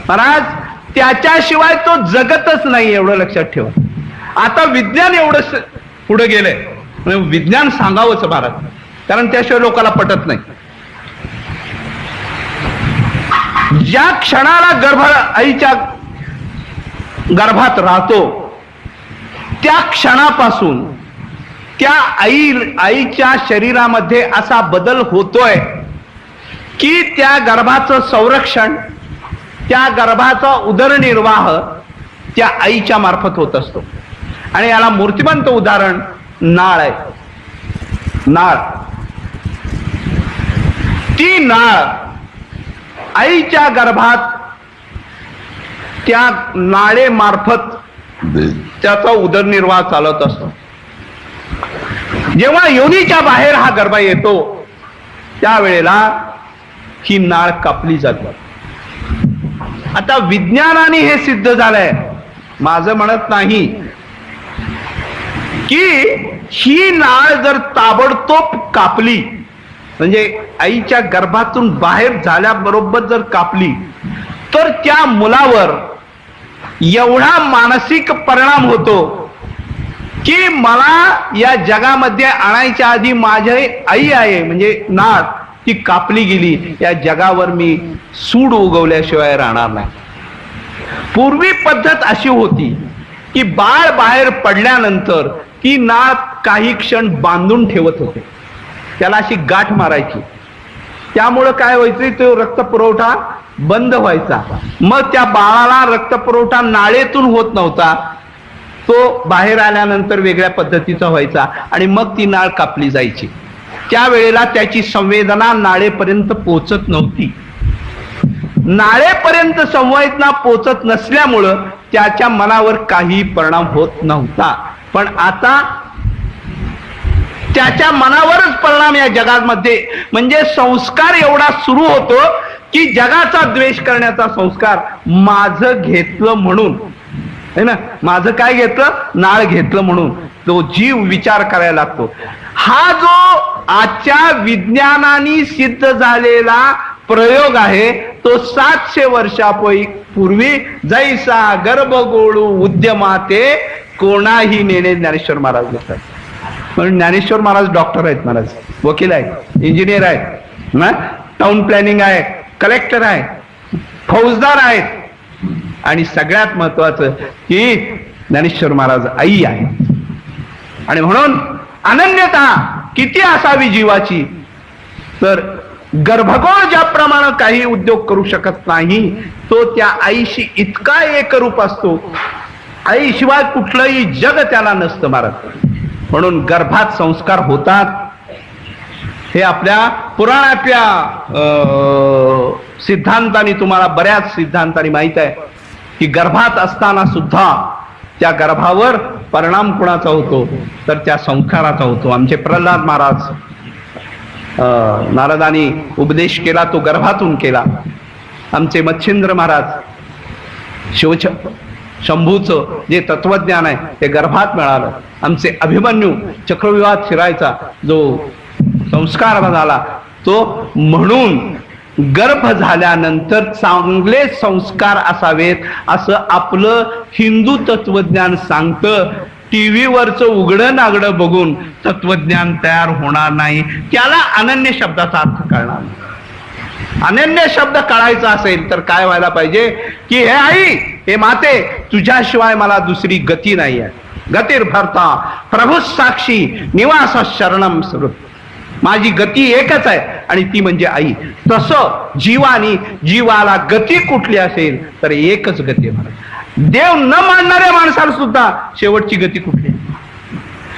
महाराज, त्याच्याशिवाय तो जगतच नाही. एवढं लक्षात ठेवा. आता विज्ञान एवढं पुढे गेलंय, विज्ञान सांगावंच महाराज, कारण त्याशिवाय लोकांना पटत नाही. ज्या क्षणाला आईच्या गर्भात राहतो त्या क्षणापासून त्या आईच्या शरीरामध्ये असा बदल होतोय की त्या गर्भाचं संरक्षण, त्या गर्भाचा उदरनिर्वाह, त्या आईच्या मार्फत होत असतो. आणि याला मूर्तिमंत उदाहरण नाळ आहे. नाळ, ती नाळ आईच्या गर्भात त्या नाळेमार्फत त्याचा उदरनिर्वाह चालत असतो. जेव्हा योनीच्या बाहेर हा गर्भ येतो त्यावेळेला ही नाळ कापली जाते. आता विज्ञानाने हे सिद्ध झालंय, माझं म्हणत नाही की ही नाळ जर ताबडतोब कापली, म्हणजे आईच्या गर्भातून बाहेर झाल्याबरोबर जर कापली, तर त्या मुलावर एवढा मानसिक परिणाम होतो की मला या जगामध्ये आणायच्या आधी माझी आई आहे म्हणजे नाळ ती कापली गेली, या जगावर मी सूड उगवल्याशिवाय राहणार नाही. पूर्वी पद्धत अशी होती की बाळ बाहेर पडल्यानंतर ती नाळ काही क्षण बांधून ठेवत होते, त्याला अशी गाठ मारायची. त्यामुळं काय व्हायचं, तो रक्तपुरवठा बंद व्हायचा. मग त्या बाळाला रक्तपुरवठा नाळेतून होत नव्हता, तो बाहेर आल्यानंतर वेगळ्या पद्धतीचा व्हायचा आणि मग ती नाळ कापली जायची. त्यावेळेला त्याची संवेदना नाळेपर्यंत पोचत नव्हती. नाळेपर्यंत संवेदना पोचत नसल्यामुळं त्याच्या मनावर काही परिणाम होत नव्हता. पण आता त्याच्या मनावरच परिणाम या जगामध्ये, म्हणजे संस्कार एवढा सुरू होतो की जगाचा द्वेष करण्याचा संस्कार माझं घेतलं म्हणून, है ना, माझं काय घेतलं, नाळ घेतलं म्हणून तो जीव विचार करायला लागतो. हा जो आजच्या विज्ञानाने सिद्ध झालेला प्रयोग आहे तो 700 वर्षापूर्वी जैसा गर्भगोळू उद्यमाते कोणाही नेणे ज्ञानेश्वर महाराज घेतात. म्हणून ज्ञानेश्वर महाराज डॉक्टर आहेत, महाराज वकील आहेत, इंजिनियर आहेत, टाउन प्लॅनिंग आहे, कलेक्टर आहे, फौजदार आहेत, आणि सगळ्यात महत्वाचं की ज्ञानेश्वर महाराज आई आहे. आणि म्हणून अनन्यता किती असावी जीवाची, तर गर्भगोळ ज्याप्रमाणे काही उद्योग करू शकत नाही, तो त्या आईशी इतका एकरूप असतो. आईशिवाय कुठलंही जग त्याला नसतं महाराज. म्हणून गर्भात संस्कार होतात. हे आपल्या पुराणातल्या सिद्धांतानी, तुम्हाला बऱ्याच सिद्धांतानी माहित आहे की गर्भात असताना सुद्धा त्या गर्भावर परिणाम कोणाचा होतो, तर त्या संस्काराचा होतो. आमचे प्रल्हाद महाराज, नारदानी उपदेश केला तो गर्भातून केला. आमचे मच्छिंद्र महाराज, शंभूचं जे तत्वज्ञान आहे ते गर्भात मिळालं. आमचे अभिमन्यू चक्रव्यूहात शिरायचा जो संस्कार झाला तो, म्हणून गर्भ झाल्यानंतर चांगले संस्कार असावेत असं आपलं हिंदू तत्वज्ञान सांगतं. टीव्हीवरचं उघडं नागडं बघून तत्वज्ञान तयार होणार नाही, त्याला अनन्य शब्दाचा अर्थ कळणार नाही. अनन्य शब्द कळायचा असेल तर काय व्हायला पाहिजे की हे आई, हे माते, तुझ्याशिवाय मला दुसरी गती नाही आहे. गतीर भरता प्रभू साक्षी निवास शरणम स्वरूप, माझी गती एकच आहे आणि ती म्हणजे आई. तसं जीवाला गती कुठली असेल तर एकच गती आहे. देव न मानणाऱ्या माणसाला सुद्धा शेवटची गती कुठली?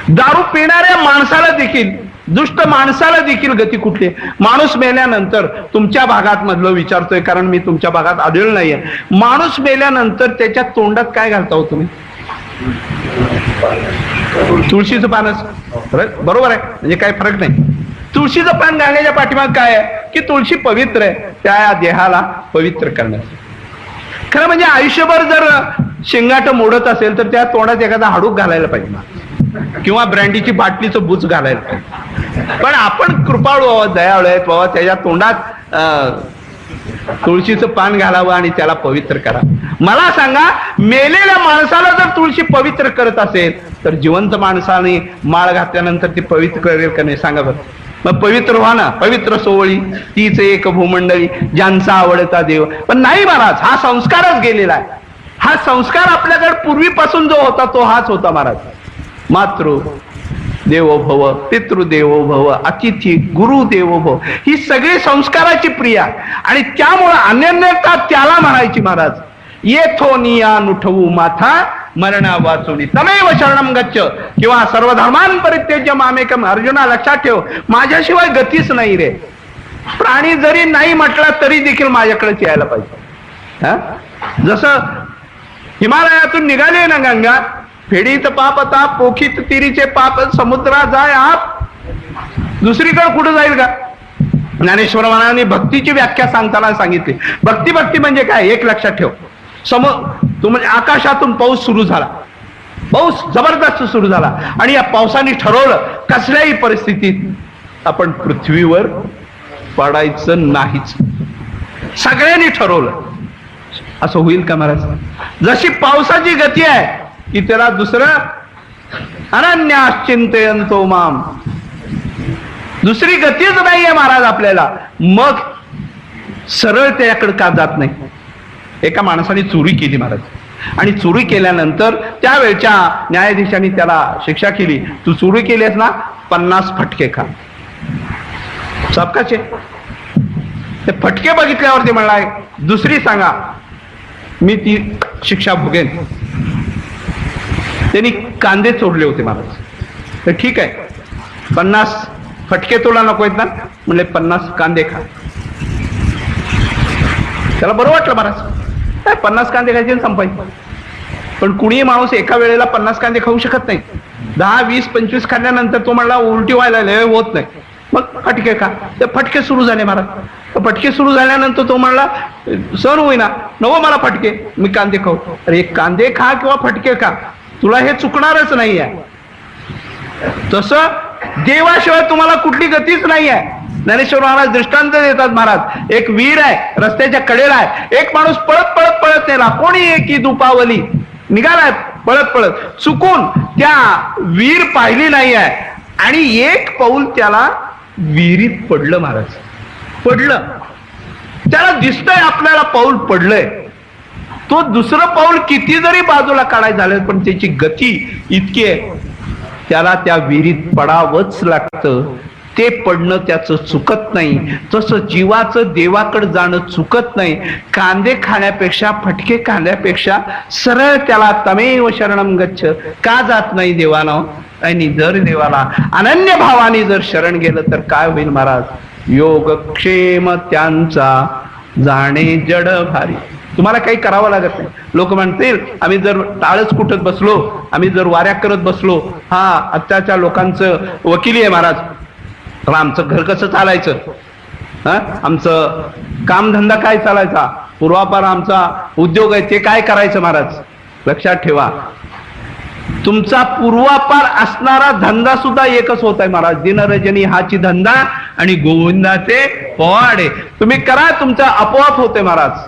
दारू पिणाऱ्या माणसाला देखील, दुष्ट माणसाला देखील गती कुठली? माणूस मेल्यानंतर, तुमच्या भागात मधलं विचारतोय कारण मी तुमच्या भागात आढळलं नाहीये, माणूस मेल्यानंतर त्याच्या तोंडात काय घालता हो तुम्ही? तुळशीचं पानच, बरोबर आहे, म्हणजे काही फरक नाही. तुळशीचं पान घालण्याच्या पाठीमाग काय आहे की तुळशी पवित्र आहे, त्या देहाला पवित्र करण्याचं. खरं म्हणजे आयुष्यभर जर शेंगाट मोडत असेल तर त्या तोंडात एखादा हाडूक घालायला पाहिजे किंवा ब्रँडीची बाटलीचं बुच घालायला पाहिजे. पण आपण कृपाळू आहोत, दयाळू आहेत बाबा, त्याच्या तोंडात तुळशीचं पान घालावं आणि त्याला पवित्र करा. मला सांगा, मेलेल्या माणसाला जर तुळशी पवित्र करत असेल तर जिवंत माणसाने माळ घातल्यानंतर ती पवित्र करेल का नाही सांगा बरं? मग पवित्र व्हा ना, पवित्र सोवळी तीच एक भूमंडळी ज्यांचा आवडता देव. पण नाही महाराज, हा संस्कारच गेलेला आहे. हा संस्कार आपल्याकडे पूर्वीपासून जो होता तो हाच होता महाराज. मातृ देवो भव, पितृदेवो भव, अतिथी गुरु देवो भव, ही सगळी संस्काराची प्रिया. आणि त्यामुळे अनन्यता त्याला म्हणायची महाराज येथोनिया नुठवू माथा मरणा वाचुनी तमेव शरणम गच्छ किंवा सर्व धर्मान परित्यज्य मामेकम. अर्जुना लक्षात ठेव, माझ्याशिवाय गतीच नाही रे. प्राणी जरी नाही म्हटला तरी देखील माझ्याकडेच यायला पाहिजे. जसं हिमालयातून निघाले ना गंगा, फेडीत पाप ताप पोखीत तिरीचे पाप समुद्रा जाय आप. दुसरीकडे कुठं जाईल का? ज्ञानेश्वर महाराजांनी भक्तीची व्याख्या सांगताना सांगितली. भक्ती भक्ती म्हणजे काय एक लक्षात ठेव. म्हणजे आकाशातून पाऊस सुरू झाला, पाऊस जबरदस्त सुरू झाला आणि या पावसाने ठरवलं कसल्याही परिस्थितीत आपण पृथ्वीवर पडायचं नाहीच. सगळ्यांनी ठरवलं. असं होईल का महाराज? जशी पावसाची गती आहे की त्याला दुसरं अनन्याश्चिंतयन्तो माम, दुसरी गतीच नाहीये महाराज आपल्याला. मग सरळ त्याकडे का जात नाही? एका माणसाने चोरी केली महाराज, आणि चोरी केल्यानंतर त्यावेळच्या न्यायाधीशांनी त्याला शिक्षा केली. तू चोरी केलीस ना, 50 फटके खा. सबकाचे ते फटके बघितल्यावरती म्हणलाय दुसरी सांगा मी ती शिक्षा भोगेन. त्यांनी कांदे चोरले होते महाराज. तर ठीक आहे, 50 फटके तुला नको आहेत ना, म्हणले 50 कांदे खा. त्याला बरं वाटलं महाराज, 50 कांदे खायचे संपायचे. पण कुणीही माणूस एका वेळेला 50 कांदे खाऊ शकत नाही. 10, 20, 25 खाल्ल्यानंतर तो म्हणला उलटी व्हायला होत नाही, मग फटके खा. ते फटके सुरू झाले महाराज. फटके सुरू झाल्यानंतर तो म्हणला सण होईना, नको मला फटके, मी कांदे खाऊ. अरे कांदे खा किंवा फटके खा, तुला हे चुकणारच नाही आहे. तसं देवाशिवाय तुम्हाला कुठली गतीच नाही आहे. ज्ञानेश्वर महाराज दृष्टांत देतात महाराज. एक वीर आहे, रस्त्याच्या कडेला आहे. एक माणूस पळत पळत पळत नेला, कोणी एकी दुपावली निघालाय पळत पळत, चुकून त्या वीर पाहिली नाही आहे आणि एक पाऊल त्याला विहिरीत पडलं महाराज. पडलं, त्याला दिसतंय आपल्याला पाऊल पडलंय. तो दुसरं पाऊल किती जरी बाजूला काढायचं झालं पण त्याची गती इतकी आहे, त्याला त्या विहिरीत पडावंच लागतं. ते पडणं त्याचं चुकत नाही. तसं जीवाचं देवाकडे जाणं चुकत नाही. कांदे खाण्यापेक्षा फटके खाण्यापेक्षा सरळ त्याला तमेव शरणम गच्छ का जात नाही देवानं? आणि जर देवाला अनन्य भावाने जर शरण गेलं तर काय होईल महाराज? योगक्षेम त्यांचा जाणे जड भारी. तुम्हाला काही करावं लागत नाही. लोक म्हणतील आम्ही जर टाळच कुटत बसलो, आम्ही जर वाऱ्या करत बसलो, हा आत्ताच्या लोकांचं वकिली आहे महाराज, तर आमचं घर कसं चालायचं? आमचं कामधंदा काय चालायचा? पूर्वापार आमचा उद्योग आहे ते काय करायचं महाराज? लक्षात ठेवा, तुमचा पूर्वापार असणारा धंदा सुद्धा एकच होत आहे महाराज. दिनरजनी हाची धंदा आणि गोविंदाचे पोवाडे. तुम्ही करा, तुमचा आपोआप होते महाराज.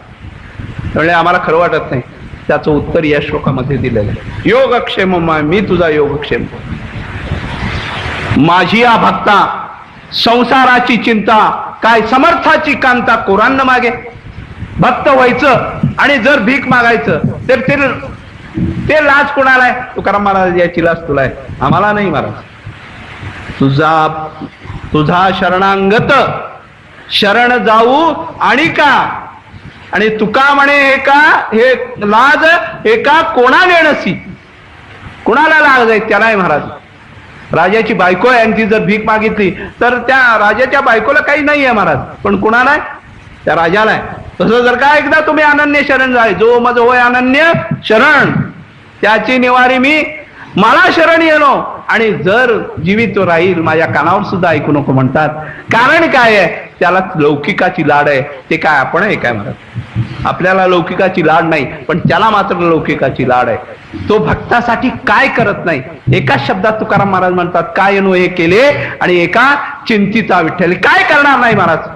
त्यामुळे आम्हाला खरं वाटत नाही. त्याचं उत्तर या श्लोकामध्ये दिलेलं आहे. योगक्षेम, मी तुझा योगक्षेम. माझी या भक्ता संसाराची चिंता काय, समर्थाची कांता कोरांना मागे. भक्त व्हायचं आणि जर भीक मागायचं तर ते लाज कोणाला आहे? तुकाराम महाराज याची लाज तुला आहे, आम्हाला नाही महाराज. तुझा शरणांगत शरण जाऊ आणि का, आणि तुका म्हणे हे लाज एका कोणा नेणसी. कोणाला लाज आहे? त्याला आहे महाराज. राजाची बायको आहे आणि ती जर भीक मागितली तर त्या राजाच्या बायकोला काही नाही आहे महाराज, पण कुणाला आहे? त्या राजाला आहे. तसं जर का एकदा तुम्ही अनन्य शरण जाय, जो मज होय अनन्य शरण त्याची निवारी मी, मला शरण येलो. आणि जर जीवित राहील माझ्या कानावर सुद्धा ऐकू नको म्हणतात. कारण काय आहे? त्याला लौकिकाची लाड आहे. ते काय आपण आहे काय म्हणत? आपल्याला लौकिकाची लाड नाही, पण त्याला मात्र लौकिकाची लाड आहे. तो भक्तासाठी काय करत नाही. एका शब्दात तुकाराम महाराज म्हणतात, काय हे केले आणि एका चिंतीचा विठ्ठल. काय करणार नाही महाराज?